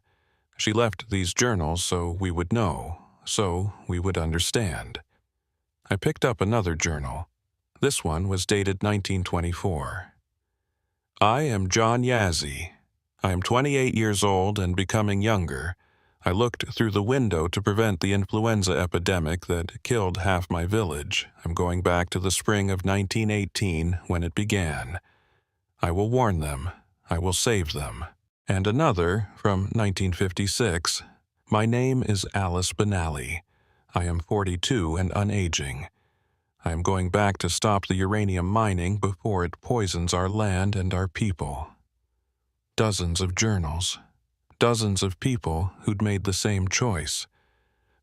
She left these journals so we would know, so we would understand. I picked up another journal. This one was dated 1924. I am John Yazzie. I am 28 years old and becoming younger. I looked through the window to prevent the influenza epidemic that killed half my village. I'm going back to the spring of 1918 when it began. I will warn them. I will save them. And another from 1956. My name is Alice Benally. I am 42 and unaging. I am going back to stop the uranium mining before it poisons our land and our people. Dozens of journals. Dozens of people who'd made the same choice,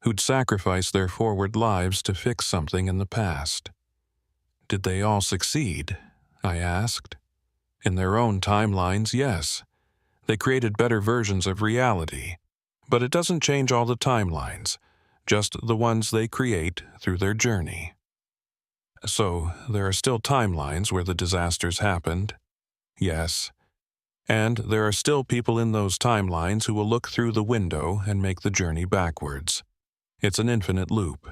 who'd sacrificed their forward lives to fix something in the past. Did they all succeed? I asked. In their own timelines, yes. They created better versions of reality, but it doesn't change all the timelines, just the ones they create through their journey. So, there are still timelines where the disasters happened. Yes. And there are still people in those timelines who will look through the window and make the journey backwards. It's an infinite loop.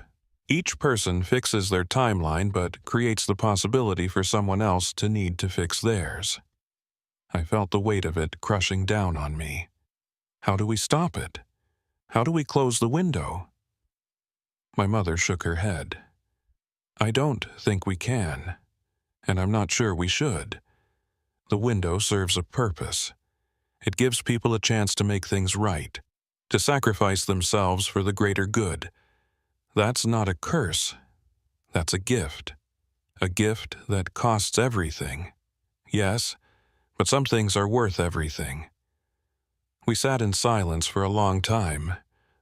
Each person fixes their timeline but creates the possibility for someone else to need to fix theirs. I felt the weight of it crushing down on me. How do we stop it? How do we close the window? My mother shook her head. I don't think we can, and I'm not sure we should. The window serves a purpose. It gives people a chance to make things right, to sacrifice themselves for the greater good. That's not a curse. That's a gift that costs everything. Yes, but some things are worth everything. We sat in silence for a long time,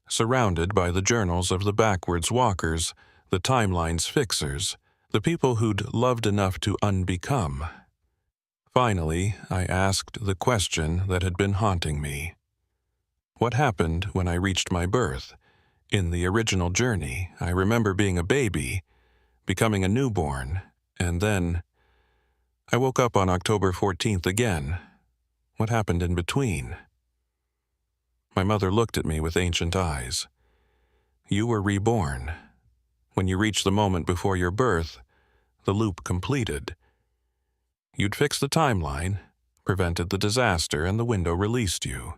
surrounded by the journals of the backwards walkers, the timeline's fixers, the people who'd loved enough to unbecome. Finally, I asked the question that had been haunting me. What happened when I reached my birth? In the original journey, I remember being a baby, becoming a newborn, and then I woke up on October 14th again. What happened in between? My mother looked at me with ancient eyes. You were reborn. When you reached the moment before your birth, the loop completed. You'd fixed the timeline, prevented the disaster, and the window released you.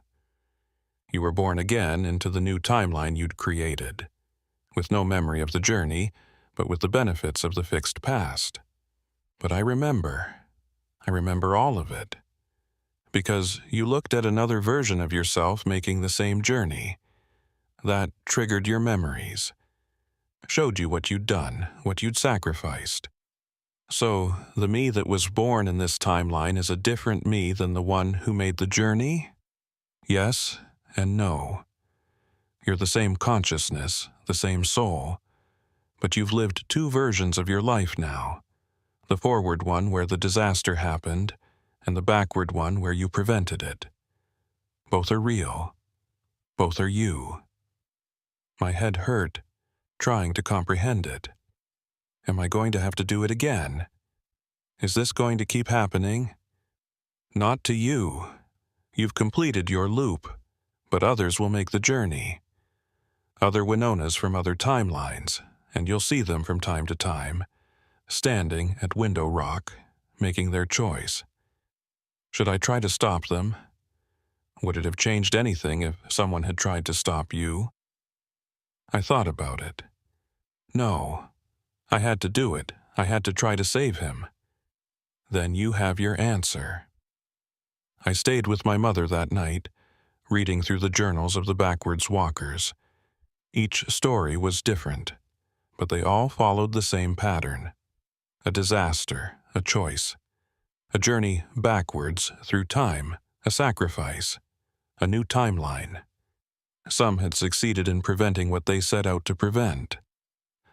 You were born again into the new timeline you'd created, with no memory of the journey, but with the benefits of the fixed past. But I remember all of it. Because you looked at another version of yourself making the same journey. That triggered your memories, showed you what you'd done, what you'd sacrificed. So, the me that was born in this timeline is a different me than the one who made the journey? Yes and no. You're the same consciousness, the same soul, but you've lived two versions of your life now. The forward one where the disaster happened, and the backward one where you prevented it. Both are real. Both are you. My head hurt, trying to comprehend it. Am I going to have to do it again? Is this going to keep happening? Not to you. You've completed your loop, but others will make the journey. Other Winonas from other timelines, and you'll see them from time to time, standing at Window Rock, making their choice. Should I try to stop them? Would it have changed anything if someone had tried to stop you? I thought about it. No. I had to do it. I had to try to save him. Then you have your answer. I stayed with my mother that night, reading through the journals of the backwards walkers. Each story was different, but they all followed the same pattern. A disaster, a choice. A journey backwards through time, a sacrifice, a new timeline. Some had succeeded in preventing what they set out to prevent.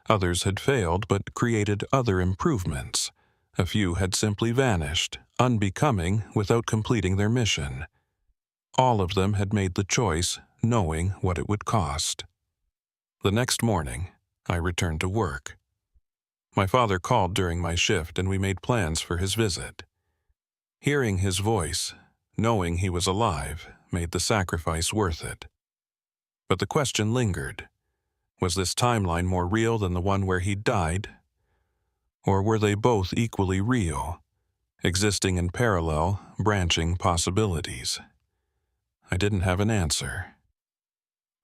Others had failed but created other improvements. A few had simply vanished, unbecoming, without completing their mission. All of them had made the choice, knowing what it would cost. The next morning, I returned to work. My father called during my shift and we made plans for his visit. Hearing his voice, knowing he was alive, made the sacrifice worth it. But the question lingered. Was this timeline more real than the one where he died? Or were they both equally real, existing in parallel, branching possibilities? I didn't have an answer.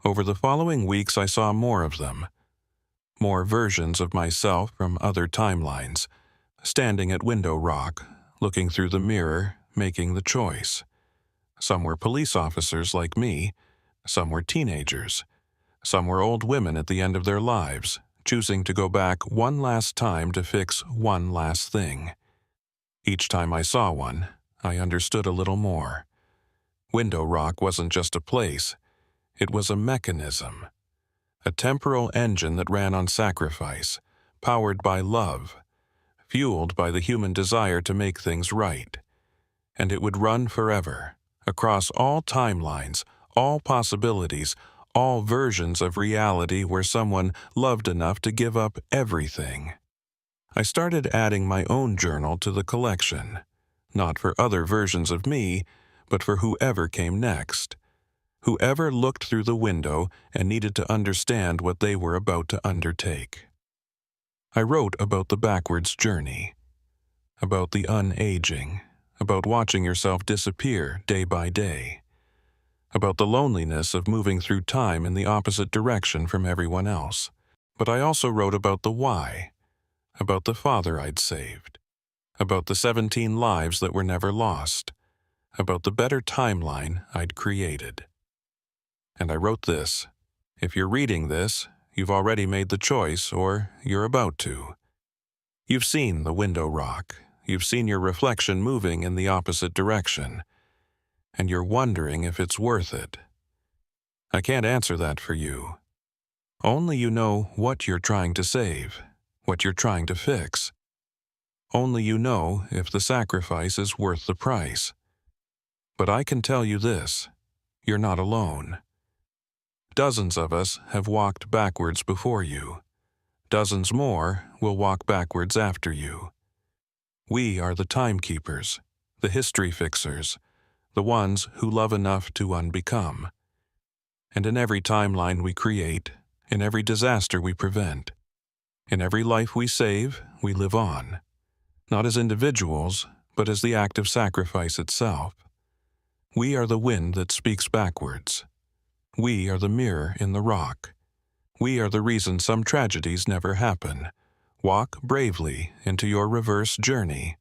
Over the following weeks, I saw more of them. More versions of myself from other timelines, standing at Window Rock, looking through the mirror, making the choice. Some were police officers like me, some were teenagers, some were old women at the end of their lives, choosing to go back one last time to fix one last thing. Each time I saw one, I understood a little more. Window Rock wasn't just a place, it was a mechanism. A temporal engine that ran on sacrifice, powered by love, fueled by the human desire to make things right. And it would run forever, across all timelines, all possibilities, all versions of reality where someone loved enough to give up everything. I started adding my own journal to the collection, not for other versions of me, but for whoever came next. Whoever looked through the window and needed to understand what they were about to undertake. I wrote about the backwards journey, about the unaging, about watching yourself disappear day by day, about the loneliness of moving through time in the opposite direction from everyone else. But I also wrote about the why, about the father I'd saved, about the 17 lives that were never lost, about the better timeline I'd created. And I wrote this. If you're reading this, you've already made the choice, or you're about to. You've seen the window rock. You've seen your reflection moving in the opposite direction. And you're wondering if it's worth it. I can't answer that for you. Only you know what you're trying to save, what you're trying to fix. Only you know if the sacrifice is worth the price. But I can tell you this, you're not alone. Dozens of us have walked backwards before you. Dozens more will walk backwards after you. We are the timekeepers, the history fixers, the ones who love enough to unbecome. And in every timeline we create, in every disaster we prevent, in every life we save, we live on. Not as individuals, but as the act of sacrifice itself. We are the wind that speaks backwards. We are the mirror in the rock. We are the reason some tragedies never happen. Walk bravely into your reverse journey,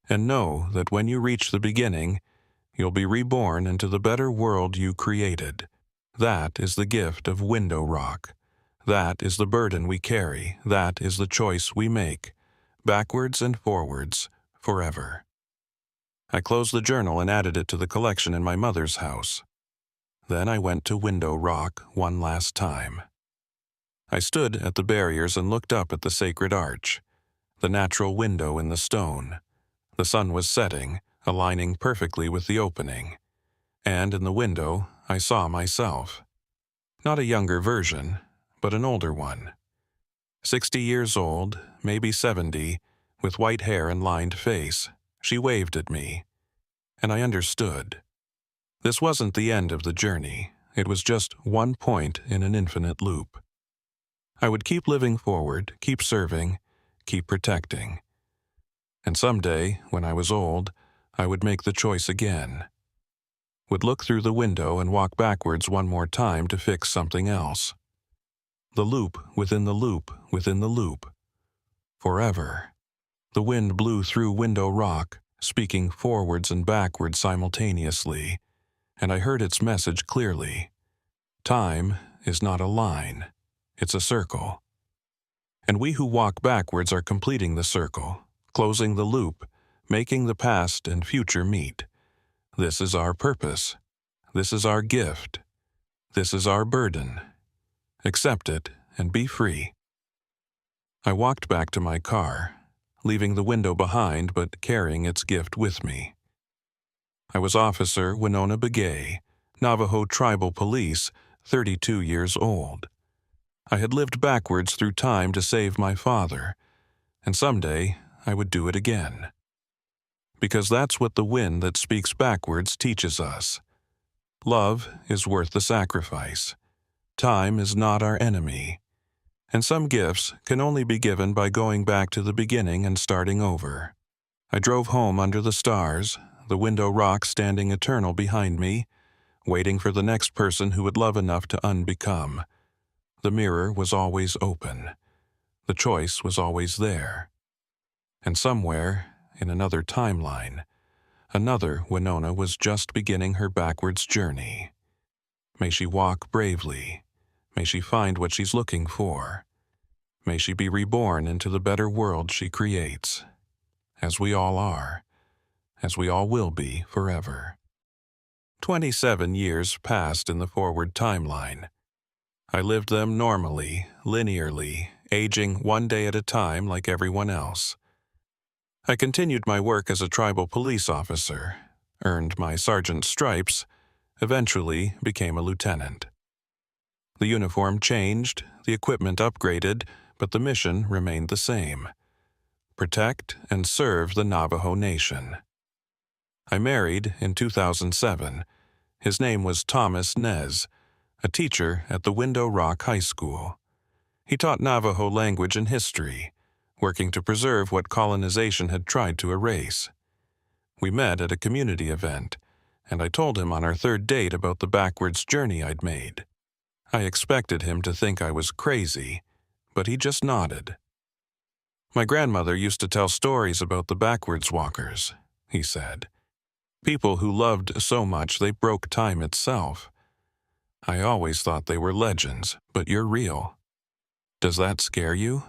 and know that when you reach the beginning, you'll be reborn into the better world you created. That is the gift of Window Rock. That is the burden we carry. That is the choice we make, backwards and forwards, forever. I closed the journal and added it to the collection in my mother's house. Then I went to Window Rock one last time. I stood at the barriers and looked up at the sacred arch, the natural window in the stone. The sun was setting, aligning perfectly with the opening. And in the window, I saw myself. Not a younger version, but an older one. 60 years old, maybe 70, with white hair and lined face. She waved at me, and I understood. This wasn't the end of the journey. It was just one point in an infinite loop. I would keep living forward, keep serving, keep protecting. And someday, when I was old, I would make the choice again. would look through the window and walk backwards one more time to fix something else. The loop within the loop within the loop. Forever. The wind blew through window rock, speaking forwards and backwards simultaneously, and I heard its message clearly. Time is not a line, it's a circle. And we who walk backwards are completing the circle, closing the loop, making the past and future meet. This is our purpose. This is our gift. This is our burden. Accept it and be free. I walked back to my car, leaving the window behind but carrying its gift with me. I was Officer Winona Begay, Navajo Tribal Police, 32 years old. I had lived backwards through time to save my father, and someday I would do it again. Because that's what the wind that speaks backwards teaches us. Love is worth the sacrifice. Time is not our enemy. And some gifts can only be given by going back to the beginning and starting over. I drove home under the stars, the window rock standing eternal behind me, waiting for the next person who would love enough to unbecome. The mirror was always open. The choice was always there. And somewhere, in another timeline, another Winona was just beginning her backwards journey. May she walk bravely. May she find what she's looking for. May she be reborn into the better world she creates, as we all are, as we all will be forever. 27 years passed in the forward timeline. I lived them normally, linearly, aging one day at a time like everyone else. I continued my work as a tribal police officer, earned my sergeant's stripes, eventually became a lieutenant. The uniform changed, the equipment upgraded, but the mission remained the same: protect and serve the Navajo Nation. I married in 2007. His name was Thomas Nez, a teacher at the Window Rock High School. He taught Navajo language and history, working to preserve what colonization had tried to erase. We met at a community event, and I told him on our third date about the backwards journey I'd made. I expected him to think I was crazy, but he just nodded. My grandmother used to tell stories about the backwards walkers, he said. People who loved so much they broke time itself. I always thought they were legends, but you're real. Does that scare you?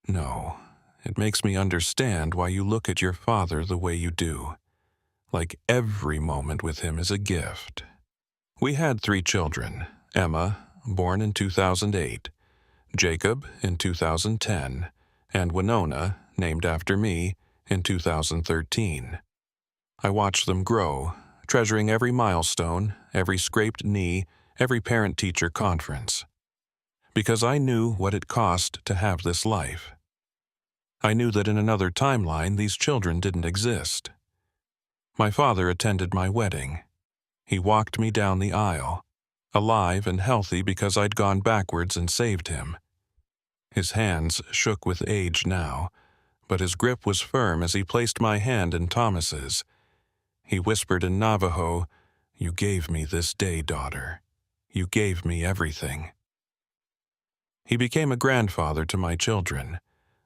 No, it makes me understand why you look at your father the way you do. Like every moment with him is a gift. We had 3 children: Emma, born in 2008, Jacob in 2010, and Winona, named after me, in 2013. I watched them grow, treasuring every milestone, every scraped knee, every parent-teacher conference. Because I knew what it cost to have this life. I knew that in another timeline these children didn't exist. My father attended my wedding. He walked me down the aisle, alive and healthy because I'd gone backwards and saved him. His hands shook with age now, but his grip was firm as he placed my hand in Thomas's. He whispered in Navajo, "You gave me this day, daughter. You gave me everything." He became a grandfather to my children,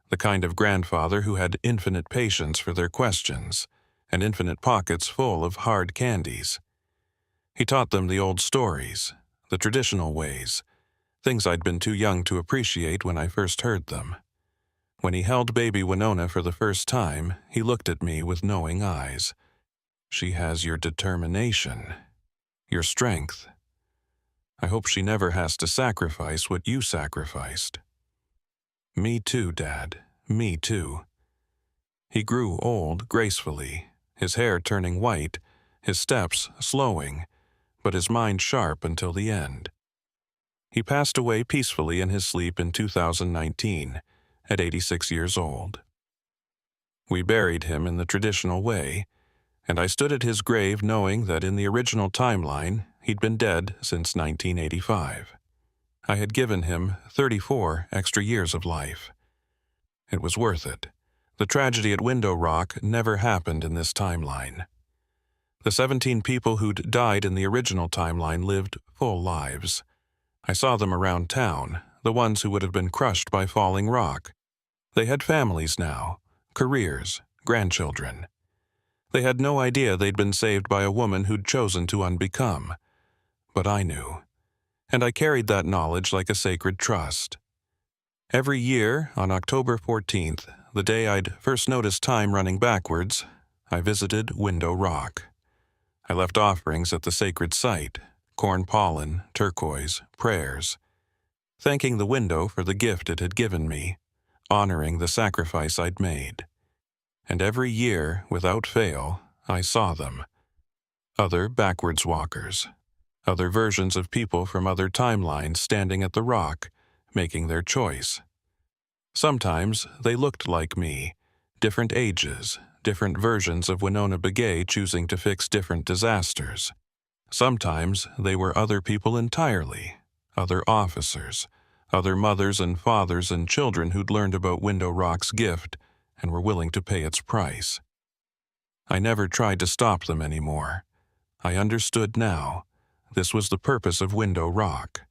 the kind of grandfather who had infinite patience for their questions and infinite pockets full of hard candies. He taught them the old stories, the traditional ways, things I'd been too young to appreciate when I first heard them. When he held baby Winona for the first time, he looked at me with knowing eyes. She has your determination, your strength. I hope she never has to sacrifice what you sacrificed. Me too, Dad. Me too. He grew old gracefully, his hair turning white, his steps slowing, but his mind sharp until the end. He passed away peacefully in his sleep in 2019, at 86 years old. We buried him in the traditional way, and I stood at his grave knowing that in the original timeline, he'd been dead since 1985. I had given him 34 extra years of life. It was worth it. The tragedy at Window Rock never happened in this timeline. The 17 people who'd died in the original timeline lived full lives. I saw them around town, the ones who would have been crushed by falling rock. They had families now, careers, grandchildren. They had no idea they'd been saved by a woman who'd chosen to unbecome. But I knew, and I carried that knowledge like a sacred trust. Every year, on October 14th, the day I'd first noticed time running backwards, I visited Window Rock. I left offerings at the sacred site, corn pollen, turquoise, prayers, thanking the window for the gift it had given me, honoring the sacrifice I'd made. And every year, without fail, I saw them. Other backwards walkers, other versions of people from other timelines standing at the rock, making their choice. Sometimes they looked like me, different ages, different versions of Winona Begay choosing to fix different disasters. Sometimes they were other people entirely, other officers, other mothers and fathers and children who'd learned about Window Rock's gift and were willing to pay its price. I never tried to stop them anymore. I understood now. This was the purpose of Window Rock.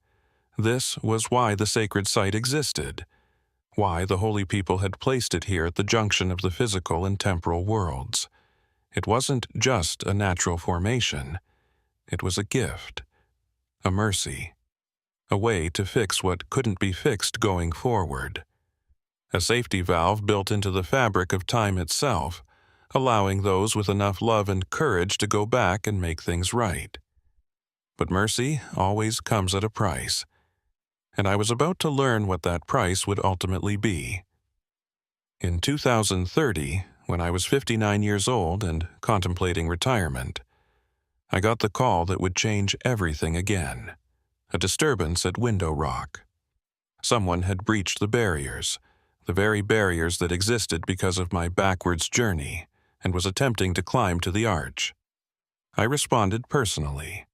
This was why the sacred site existed, why the holy people had placed it here at the junction of the physical and temporal worlds. It wasn't just a natural formation. It was a gift, a mercy, a way to fix what couldn't be fixed going forward. A safety valve built into the fabric of time itself, allowing those with enough love and courage to go back and make things right. But mercy always comes at a price, and I was about to learn what that price would ultimately be. In 2030, when I was 59 years old and contemplating retirement, I got the call that would change everything again. A disturbance at Window Rock. Someone had breached the barriers, the very barriers that existed because of my backwards journey, and was attempting to climb to the arch. I responded personally.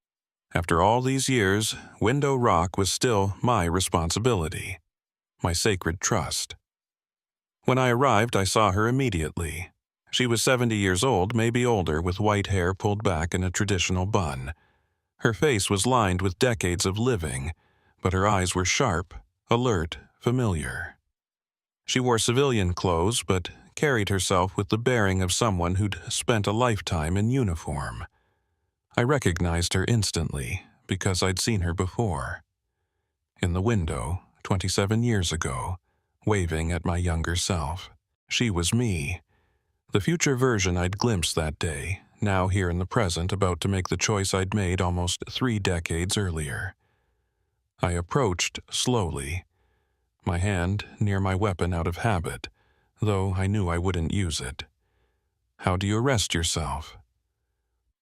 After all these years, Window Rock was still my responsibility, my sacred trust. When I arrived, I saw her immediately. She was 70 years old, maybe older, with white hair pulled back in a traditional bun. Her face was lined with decades of living, but her eyes were sharp, alert, familiar. She wore civilian clothes, but carried herself with the bearing of someone who'd spent a lifetime in uniform. I recognized her instantly, because I'd seen her before. In the window, 27 years ago, waving at my younger self. She was me. The future version I'd glimpsed that day, now here in the present, about to make the choice I'd made almost 3 decades earlier. I approached slowly, my hand near my weapon out of habit, though I knew I wouldn't use it. "How do you arrest yourself?"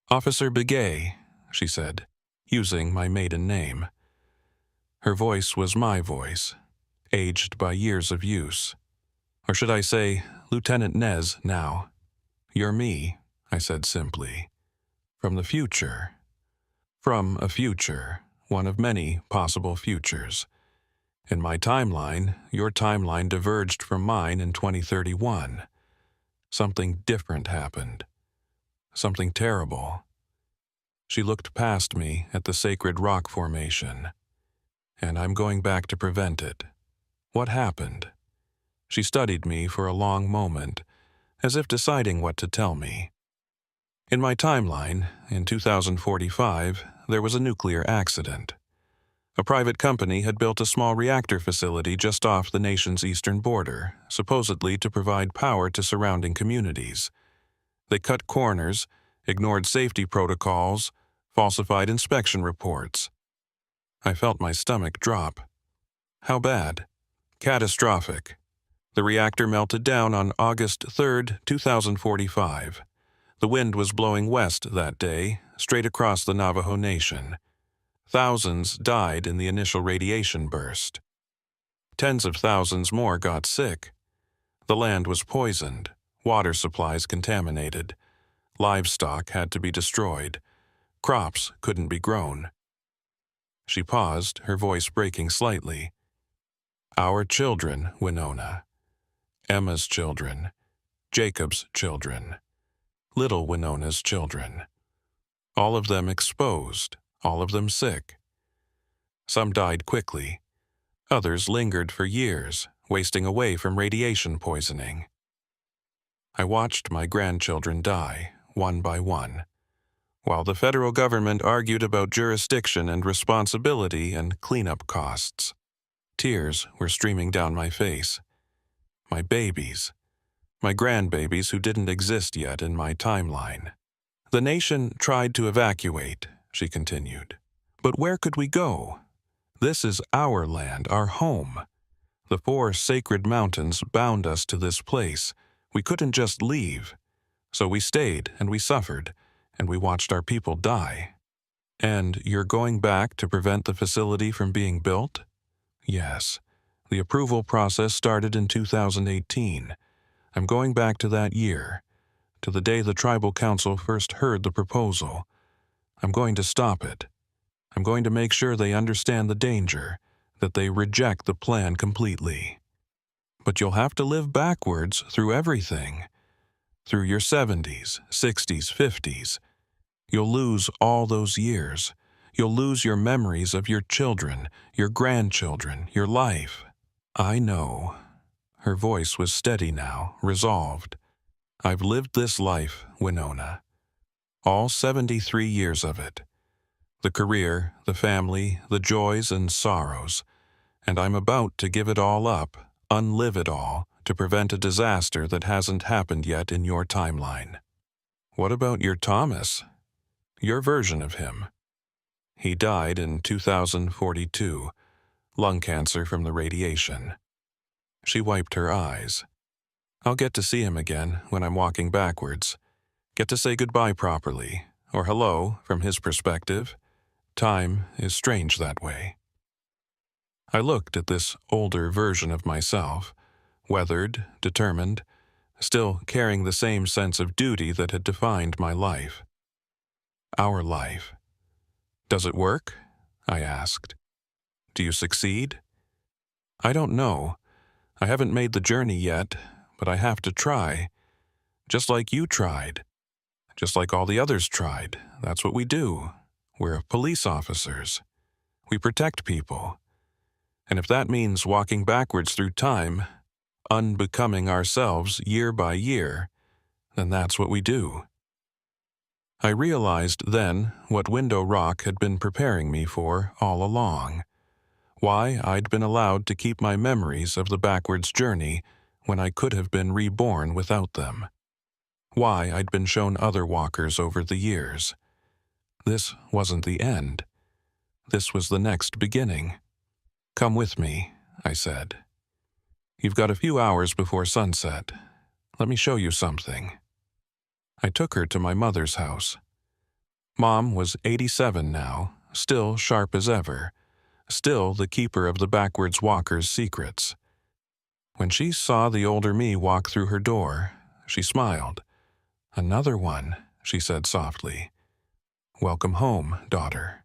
"Officer Begay," she said, using my maiden name. Her voice was my voice, aged by years of use. Or should I say, Lieutenant Nez now. "You're me," I said simply. "From the future." From a future, one of many possible futures. In my timeline, your timeline diverged from mine in 2031. Something different happened. Something terrible. She looked past me at the sacred rock formation. And I'm going back to prevent it. What happened? She studied me for a long moment, as if deciding what to tell me. In my timeline, in 2045, there was a nuclear accident. A private company had built a small reactor facility just off the nation's eastern border, supposedly to provide power to surrounding communities. They cut corners, ignored safety protocols, falsified inspection reports. I felt my stomach drop. How bad? Catastrophic. The reactor melted down on August 3, 2045. The wind was blowing west that day, straight across the Navajo Nation. Thousands died in the initial radiation burst. Tens of thousands more got sick. The land was poisoned, water supplies contaminated. Livestock had to be destroyed. Crops couldn't be grown. She paused, her voice breaking slightly. "Our children, Winona. Emma's children. Jacob's children. Little Winona's children. All of them exposed, all of them sick. Some died quickly. Others lingered for years, wasting away from radiation poisoning. I watched my grandchildren die, one by one, while the federal government argued about jurisdiction and responsibility and cleanup costs. Tears were streaming down my face. My babies, my grandbabies who didn't exist yet in my timeline. The nation tried to evacuate, she continued. But where could we go? This is our land, our home. The 4 sacred mountains bound us to this place. We couldn't just leave. So we stayed and we suffered, and we watched our people die. And you're going back to prevent the facility from being built? Yes. The approval process started in 2018. I'm going back to that year, to the day the Tribal Council first heard the proposal. I'm going to stop it. I'm going to make sure they understand the danger, that they reject the plan completely. But you'll have to live backwards through everything. Through your 70s, 60s, 50s. You'll lose all those years. You'll lose your memories of your children, your grandchildren, your life. I know. Her voice was steady now, resolved. I've lived this life, Winona. All 73 years of it. The career, the family, the joys and sorrows. And I'm about to give it all up, unlive it all, to prevent a disaster that hasn't happened yet in your timeline. What about your Thomas? Your version of him. He died in 2042, lung cancer from the radiation. She wiped her eyes. I'll get to see him again when I'm walking backwards. Get to say goodbye properly, or hello from his perspective. Time is strange that way. I looked at this older version of myself, weathered, determined, still carrying the same sense of duty that had defined my life. Our life. Does it work? I asked. Do you succeed? I don't know. I haven't made the journey yet, but I have to try. Just like you tried. Just like all the others tried. That's what we do. We're police officers. We protect people. And if that means walking backwards through time, unbecoming ourselves year by year, then that's what we do. I realized then what Window Rock had been preparing me for all along. Why I'd been allowed to keep my memories of the backwards journey when I could have been reborn without them. Why I'd been shown other walkers over the years. This wasn't the end. This was the next beginning. Come with me, I said. You've got a few hours before sunset. Let me show you something. I took her to my mother's house. Mom was 87 now, still sharp as ever, still the keeper of the backwards walker's secrets. When she saw the older me walk through her door, she smiled. Another one, she said softly. Welcome home, daughter.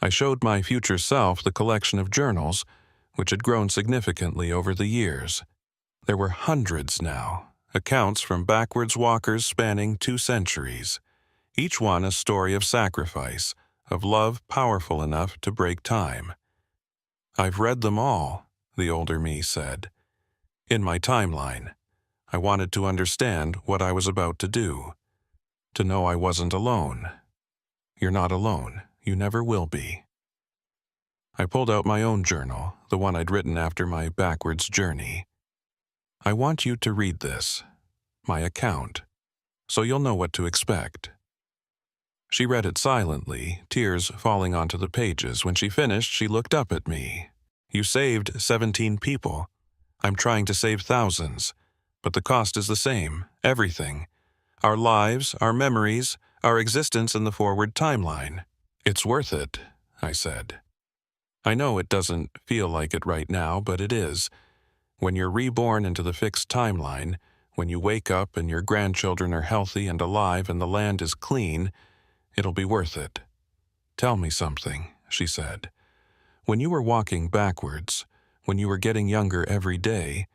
I showed my future self the collection of journals, which had grown significantly over the years. There were hundreds now, accounts from backwards walkers spanning 2 centuries, each one a story of sacrifice, of love powerful enough to break time. I've read them all, the older me said. In my timeline, I wanted to understand what I was about to do, to know I wasn't alone. You're not alone. You never will be. I pulled out my own journal, the one I'd written after my backwards journey. I want you to read this, my account, so you'll know what to expect. She read it silently, tears falling onto the pages. When she finished, she looked up at me. You saved 17 people. I'm trying to save thousands, but the cost is the same, everything. Our lives, our memories, our existence in the forward timeline. It's worth it, I said. I know it doesn't feel like it right now, but it is. When you're reborn into the fixed timeline, when you wake up and your grandchildren are healthy and alive and the land is clean, it'll be worth it. Tell me something, she said. When you were walking backwards, when you were getting younger every day,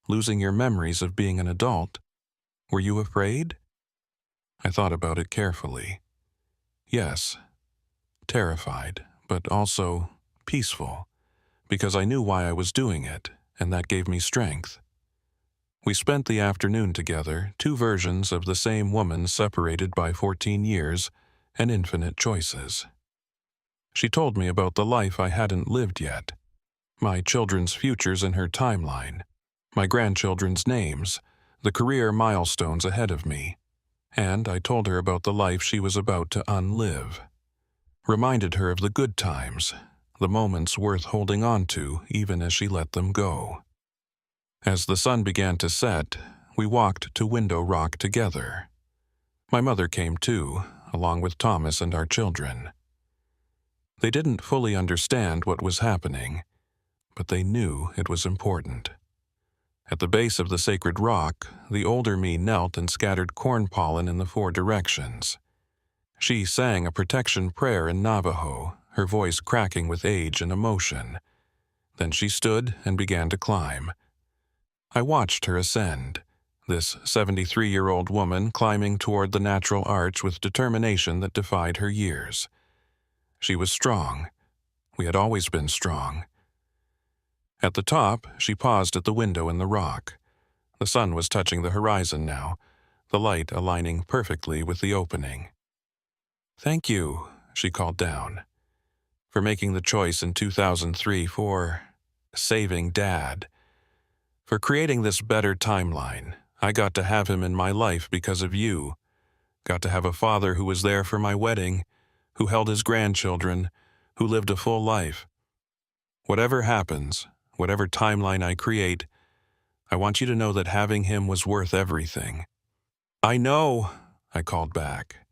losing your memories of being an adult, were you afraid? I thought about it carefully. Yes, terrified, but also peaceful, because I knew why I was doing it, and that gave me strength. We spent the afternoon together, two versions of the same woman separated by 14 years and infinite choices. She told me about the life I hadn't lived yet, my children's futures in her timeline, my grandchildren's names, the career milestones ahead of me, and I told her about the life she was about to unlive. Reminded her of the good times, the moments worth holding on to even as she let them go. As the sun began to set, we walked to Window Rock together. My mother came too, along with Thomas and our children. They didn't fully understand what was happening, but they knew it was important. At the base of the sacred rock, the older me knelt and scattered corn pollen in the 4 directions. She sang a protection prayer in Navajo, her voice cracking with age and emotion. Then she stood and began to climb. I watched her ascend, this 73-year-old woman climbing toward the natural arch with determination that defied her years. She was strong. We had always been strong. At the top, she paused at the window in the rock. The sun was touching the horizon now, the light aligning perfectly with the opening. "Thank you," she called down, "for making the choice in 2003 for saving Dad. For creating this better timeline. I got to have him in my life because of you. Got to have a father who was there for my wedding, who held his grandchildren, who lived a full life. Whatever happens, whatever timeline I create, I want you to know that having him was worth everything." "I know," I called back.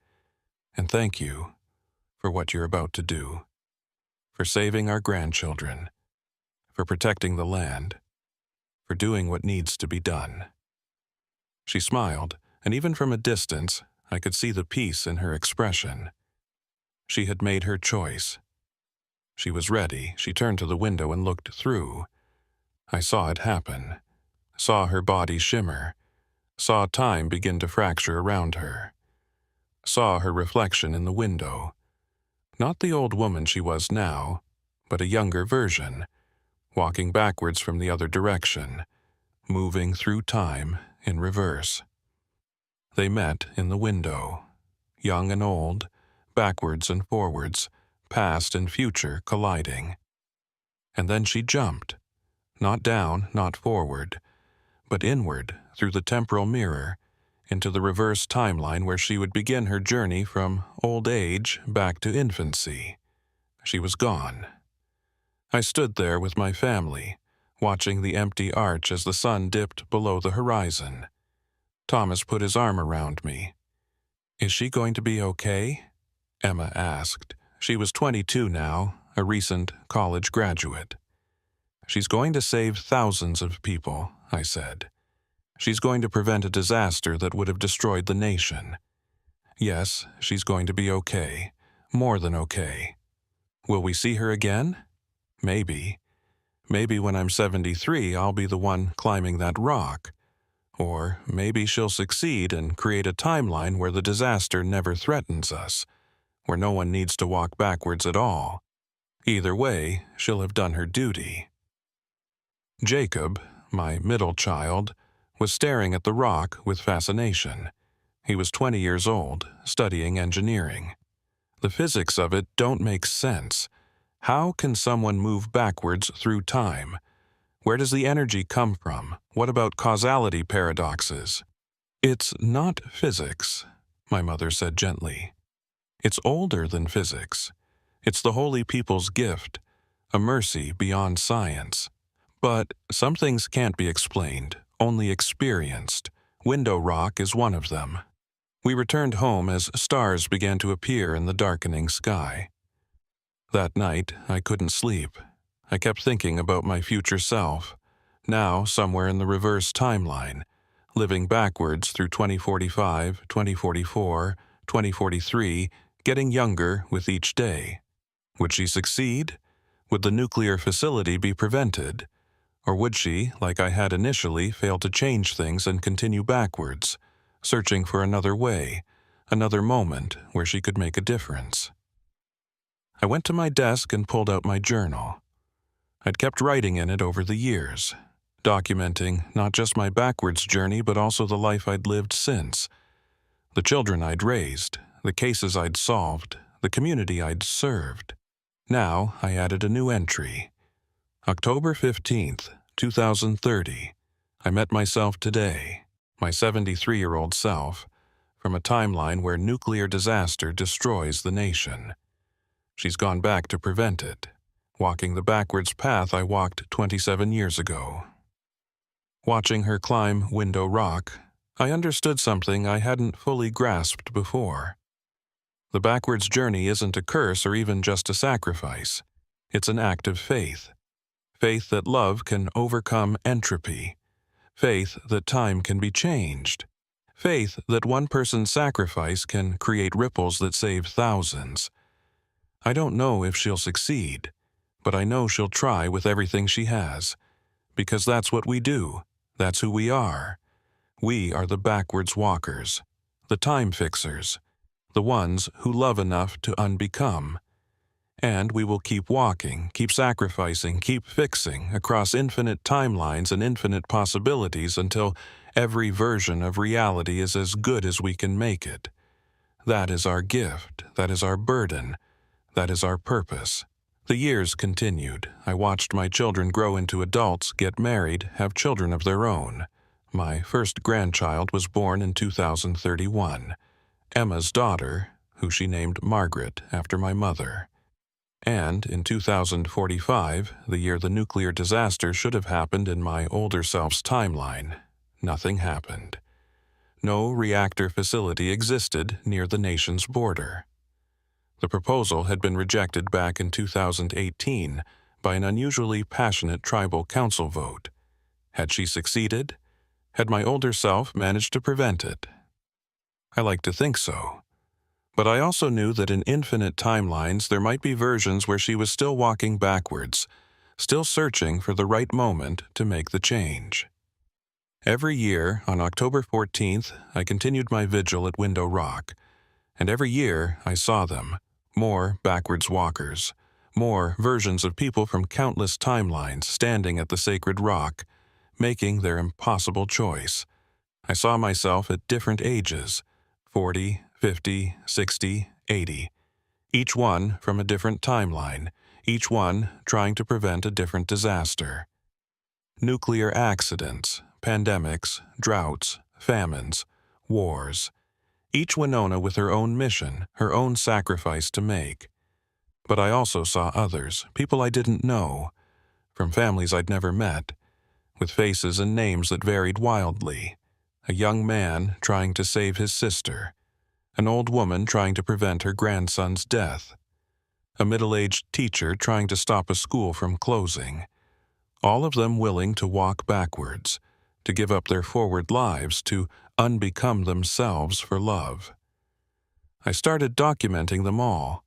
"And thank you for what you're about to do, for saving our grandchildren, for protecting the land, for doing what needs to be done." She smiled, and even from a distance, I could see the peace in her expression. She had made her choice. She was ready. She turned to the window and looked through. I saw it happen, saw her body shimmer, saw time begin to fracture around her, saw her reflection in the window. Not the old woman she was now, but a younger version, walking backwards from the other direction, moving through time in reverse. They met in the window, young and old, backwards and forwards, past and future colliding. And then she jumped, not down, not forward, but inward through the temporal mirror, into the reverse timeline where she would begin her journey from old age back to infancy. She was gone. I stood there with my family, watching the empty arch as the sun dipped below the horizon. Thomas put his arm around me. "Is she going to be okay?" Emma asked. She was 22 now, a recent college graduate. "She's going to save thousands of people," I said. "She's going to prevent a disaster that would have destroyed the nation. Yes, she's going to be okay, more than okay. Will we see her again? Maybe. Maybe when I'm 73, I'll be the one climbing that rock. Or maybe she'll succeed and create a timeline where the disaster never threatens us, where no one needs to walk backwards at all. Either way, she'll have done her duty." Jacob, my middle child, was staring at the rock with fascination. He was 20 years old, studying engineering. "The physics of it don't make sense. How can someone move backwards through time? Where does the energy come from? What about causality paradoxes?" "It's not physics," my mother said gently. "It's older than physics. It's the holy people's gift, a mercy beyond science. But some things can't be explained, only experienced. Window Rock is one of them." We returned home as stars began to appear in the darkening sky. That night, I couldn't sleep. I kept thinking about my future self, now somewhere in the reverse timeline, living backwards through 2045, 2044, 2043, getting younger with each day. Would she succeed? Would the nuclear facility be prevented? Or would she, like I had initially, fail to change things and continue backwards, searching for another way, another moment where she could make a difference. I went to my desk and pulled out my journal. I'd kept writing in it over the years, documenting not just my backwards journey but also the life I'd lived since, the children I'd raised, the cases I'd solved, the community I'd served. Now I added a new entry. October 15th, 2030. I met myself today, my 73-year-old self, from a timeline where nuclear disaster destroys the nation. She's gone back to prevent it, walking the backwards path I walked 27 years ago. Watching her climb Window Rock, I understood something I hadn't fully grasped before. The backwards journey isn't a curse or even just a sacrifice. It's an act of faith. Faith that love can overcome entropy. Faith that time can be changed. Faith that one person's sacrifice can create ripples that save thousands. I don't know if she'll succeed, but I know she'll try with everything she has. Because that's what we do. That's who we are. We are the backwards walkers, the time fixers, the ones who love enough to unbecome. And we will keep walking, keep sacrificing, keep fixing across infinite timelines and infinite possibilities until every version of reality is as good as we can make it. That is our gift, that is our burden, that is our purpose. The years continued. I watched my children grow into adults, get married, have children of their own. My first grandchild was born in 2031, Emma's daughter, who she named Margaret after my mother. And in 2045, the year the nuclear disaster should have happened in my older self's timeline, nothing happened. No reactor facility existed near the nation's border. The proposal had been rejected back in 2018 by an unusually passionate tribal council vote. Had she succeeded? Had my older self managed to prevent it? I like to think so. But I also knew that in infinite timelines there might be versions where she was still walking backwards, still searching for the right moment to make the change. Every year, on October 14th, I continued my vigil at Window Rock, and every year I saw them, more backwards walkers, more versions of people from countless timelines standing at the sacred rock, making their impossible choice. I saw myself at different ages, 40, 50, 60, 80, each one from a different timeline, each one trying to prevent a different disaster. Nuclear accidents, pandemics, droughts, famines, wars. Each Winona with her own mission, her own sacrifice to make. But I also saw others, people I didn't know, from families I'd never met, with faces and names that varied wildly. A young man trying to save his sister, an old woman trying to prevent her grandson's death, a middle-aged teacher trying to stop a school from closing, all of them willing to walk backwards, to give up their forward lives, to unbecome themselves for love. I started documenting them all,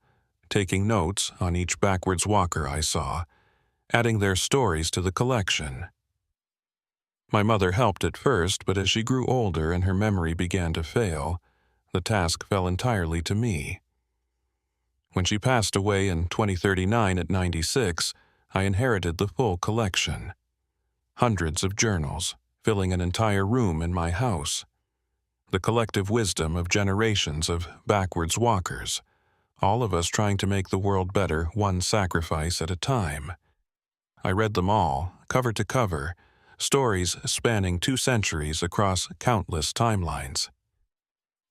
taking notes on each backwards walker I saw, adding their stories to the collection. My mother helped at first, but as she grew older and her memory began to fail, the task fell entirely to me. When she passed away in 2039 at 96, I inherited the full collection. Hundreds of journals, filling an entire room in my house. The collective wisdom of generations of backwards walkers, all of us trying to make the world better one sacrifice at a time. I read them all, cover to cover, stories spanning 2 centuries across countless timelines.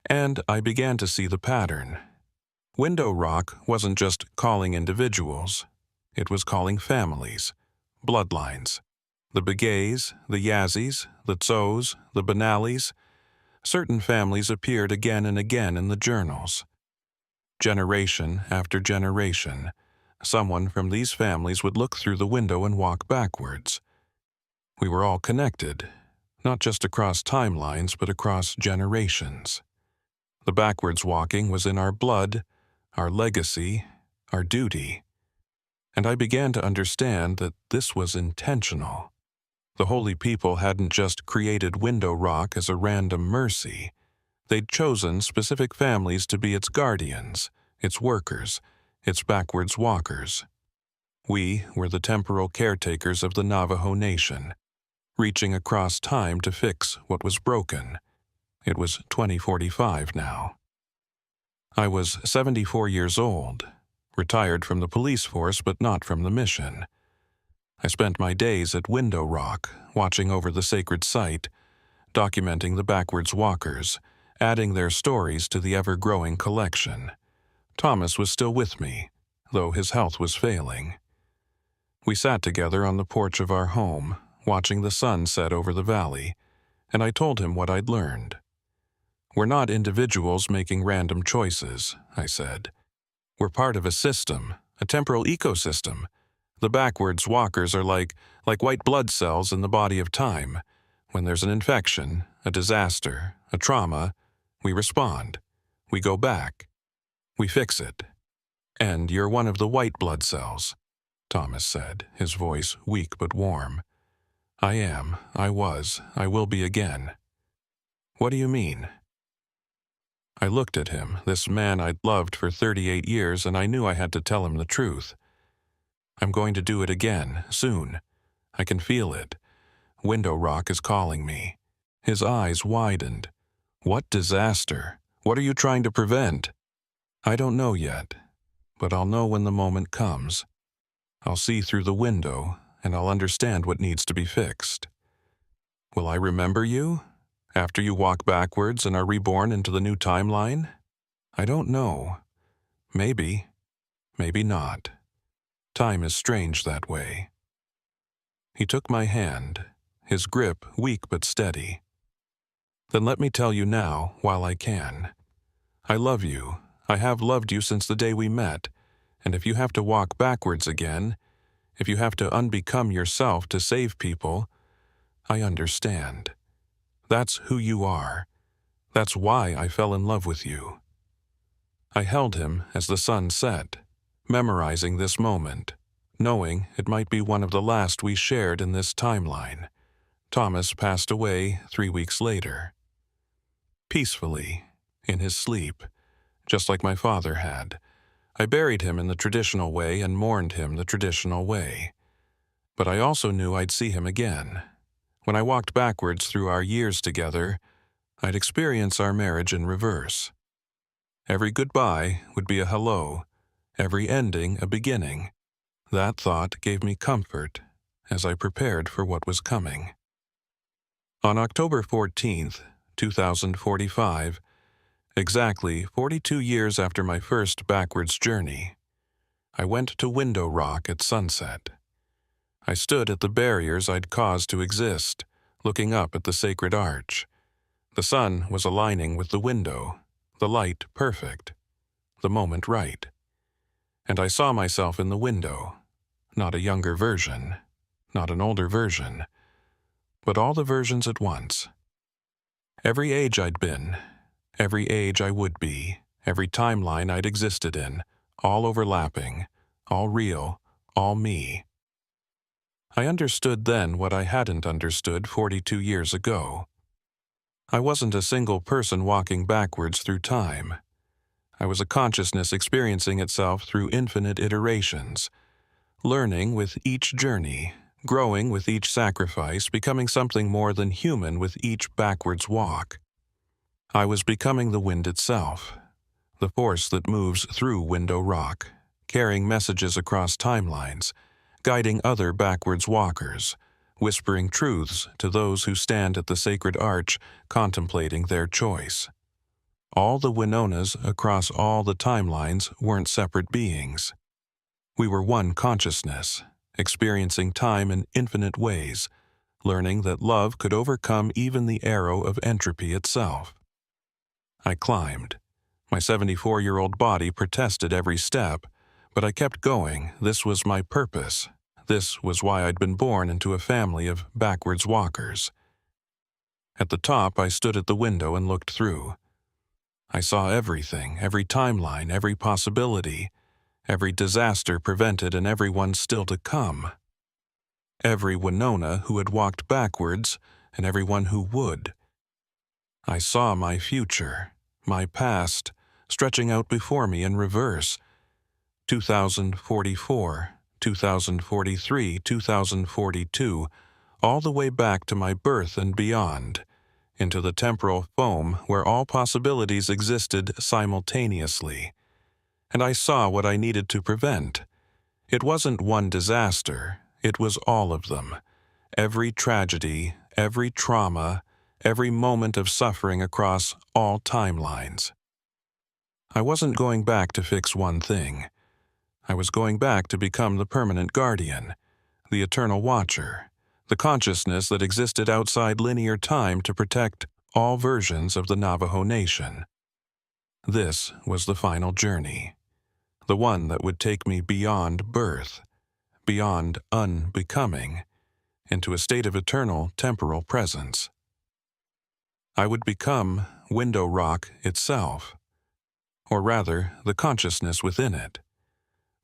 And I began to see the pattern. Window Rock wasn't just calling individuals. It was calling families, bloodlines. The Begays, the Yazzies, the Tsos, the Benalis. Certain families appeared again and again in the journals. Generation after generation, someone from these families would look through the window and walk backwards. We were all connected, not just across timelines, but across generations. The backwards walking was in our blood, our legacy, our duty. And I began to understand that this was intentional. The holy people hadn't just created Window Rock as a random mercy. They'd chosen specific families to be its guardians, its workers, its backwards walkers. We were the temporal caretakers of the Navajo Nation, reaching across time to fix what was broken. It was 2045 now. I was 74 years old, retired from the police force but not from the mission. I spent my days at Window Rock, watching over the sacred site, documenting the backwards walkers, adding their stories to the ever-growing collection. Thomas was still with me, though his health was failing. We sat together on the porch of our home, watching the sun set over the valley, and I told him what I'd learned. "We're not individuals making random choices," I said. "We're part of a system, a temporal ecosystem. The backwards walkers are like white blood cells in the body of time. When there's an infection, a disaster, a trauma, we respond. We go back. We fix it. And you're one of the white blood cells," Thomas said, his voice weak but warm. "I am, I was, I will be again." "What do you mean?" I looked at him, this man I'd loved for 38 years, and I knew I had to tell him the truth. "I'm going to do it again, soon. I can feel it. Window Rock is calling me." His eyes widened. "What disaster? What are you trying to prevent?" "I don't know yet, but I'll know when the moment comes. I'll see through the window, and I'll understand what needs to be fixed." "Will I remember you? After you walk backwards and are reborn into the new timeline?" "I don't know. Maybe. Maybe not. Time is strange that way." He took my hand, his grip weak but steady. "Then let me tell you now, while I can. I love you. I have loved you since the day we met, and if you have to walk backwards again, if you have to unbecome yourself to save people, I understand. That's who you are. That's why I fell in love with you." I held him as the sun set, memorizing this moment, knowing it might be one of the last we shared in this timeline. Thomas passed away 3 weeks later. Peacefully, in his sleep, just like my father had. I buried him in the traditional way and mourned him the traditional way. But I also knew I'd see him again. When I walked backwards through our years together, I'd experience our marriage in reverse. Every goodbye would be a hello, every ending a beginning. That thought gave me comfort as I prepared for what was coming. On October 14th, 2045, exactly 42 years after my first backwards journey, I went to Window Rock at sunset. I stood at the barriers I'd caused to exist, looking up at the sacred arch. The sun was aligning with the window, the light perfect, the moment right. And I saw myself in the window, not a younger version, not an older version, but all the versions at once. Every age I'd been, every age I would be, every timeline I'd existed in, all overlapping, all real, all me. I understood then what I hadn't understood 42 years ago. I wasn't a single person walking backwards through time. I was a consciousness experiencing itself through infinite iterations, learning with each journey, growing with each sacrifice, becoming something more than human with each backwards walk. I was becoming the wind itself, the force that moves through Window Rock, carrying messages across timelines, guiding other backwards walkers, whispering truths to those who stand at the sacred arch contemplating their choice. All the Winonas across all the timelines weren't separate beings. We were one consciousness, experiencing time in infinite ways, learning that love could overcome even the arrow of entropy itself. I climbed. My 74-year-old body protested every step, but I kept going. This was my purpose. This was why I'd been born into a family of backwards walkers. At the top, I stood at the window and looked through. I saw everything, every timeline, every possibility, every disaster prevented and every one still to come. Every Winona who had walked backwards and everyone who would. I saw my future, my past, stretching out before me in reverse. 2044, 2043, 2042, all the way back to my birth and beyond, into the temporal foam where all possibilities existed simultaneously. And I saw what I needed to prevent. It wasn't one disaster, it was all of them. Every tragedy, every trauma, every moment of suffering across all timelines. I wasn't going back to fix one thing. I was going back to become the permanent guardian, the eternal watcher, the consciousness that existed outside linear time to protect all versions of the Navajo Nation. This was the final journey, the one that would take me beyond birth, beyond unbecoming, into a state of eternal temporal presence. I would become Window Rock itself, or rather, the consciousness within it,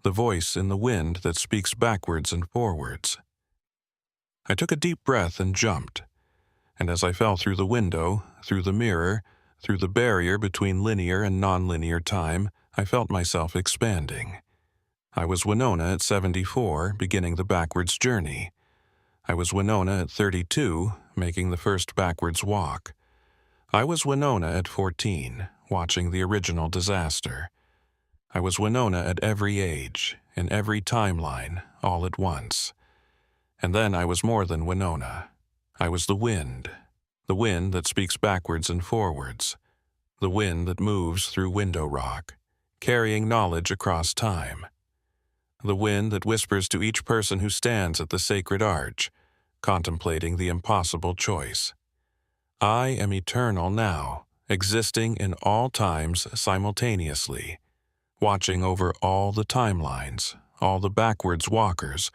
the voice in the wind that speaks backwards and forwards. I took a deep breath and jumped, and as I fell through the window, through the mirror, through the barrier between linear and nonlinear time, I felt myself expanding. I was Winona at 74, beginning the backwards journey. I was Winona at 32, making the first backwards walk. I was Winona at 14, watching the original disaster. I was Winona at every age, in every timeline, all at once. And then I was more than Winona. I was the wind that speaks backwards and forwards, the wind that moves through Window Rock, carrying knowledge across time, the wind that whispers to each person who stands at the sacred arch, contemplating the impossible choice. I am eternal now, existing in all times simultaneously, watching over all the timelines, all the backwards walkers,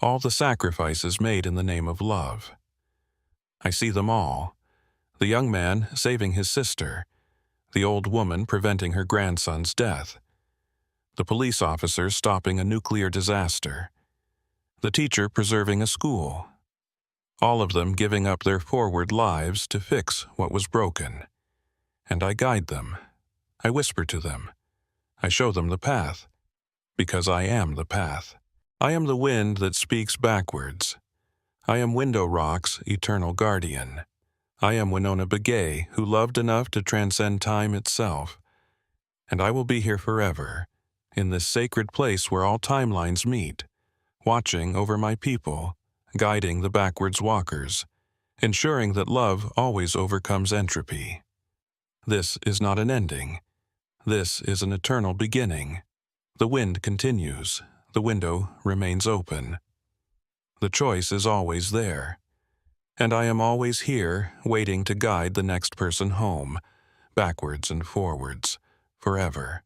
all the sacrifices made in the name of love. I see them all. The young man saving his sister, the old woman preventing her grandson's death, the police officer stopping a nuclear disaster, the teacher preserving a school, all of them giving up their forward lives to fix what was broken. And I guide them. I whisper to them. I show them the path, because I am the path. I am the wind that speaks backwards. I am Window Rock's eternal guardian. I am Winona Begay, who loved enough to transcend time itself. And I will be here forever, in this sacred place where all timelines meet, watching over my people, guiding the backwards walkers, ensuring that love always overcomes entropy. This is not an ending. This is an eternal beginning. The wind continues. The window remains open. The choice is always there. And I am always here, waiting to guide the next person home, backwards and forwards, forever.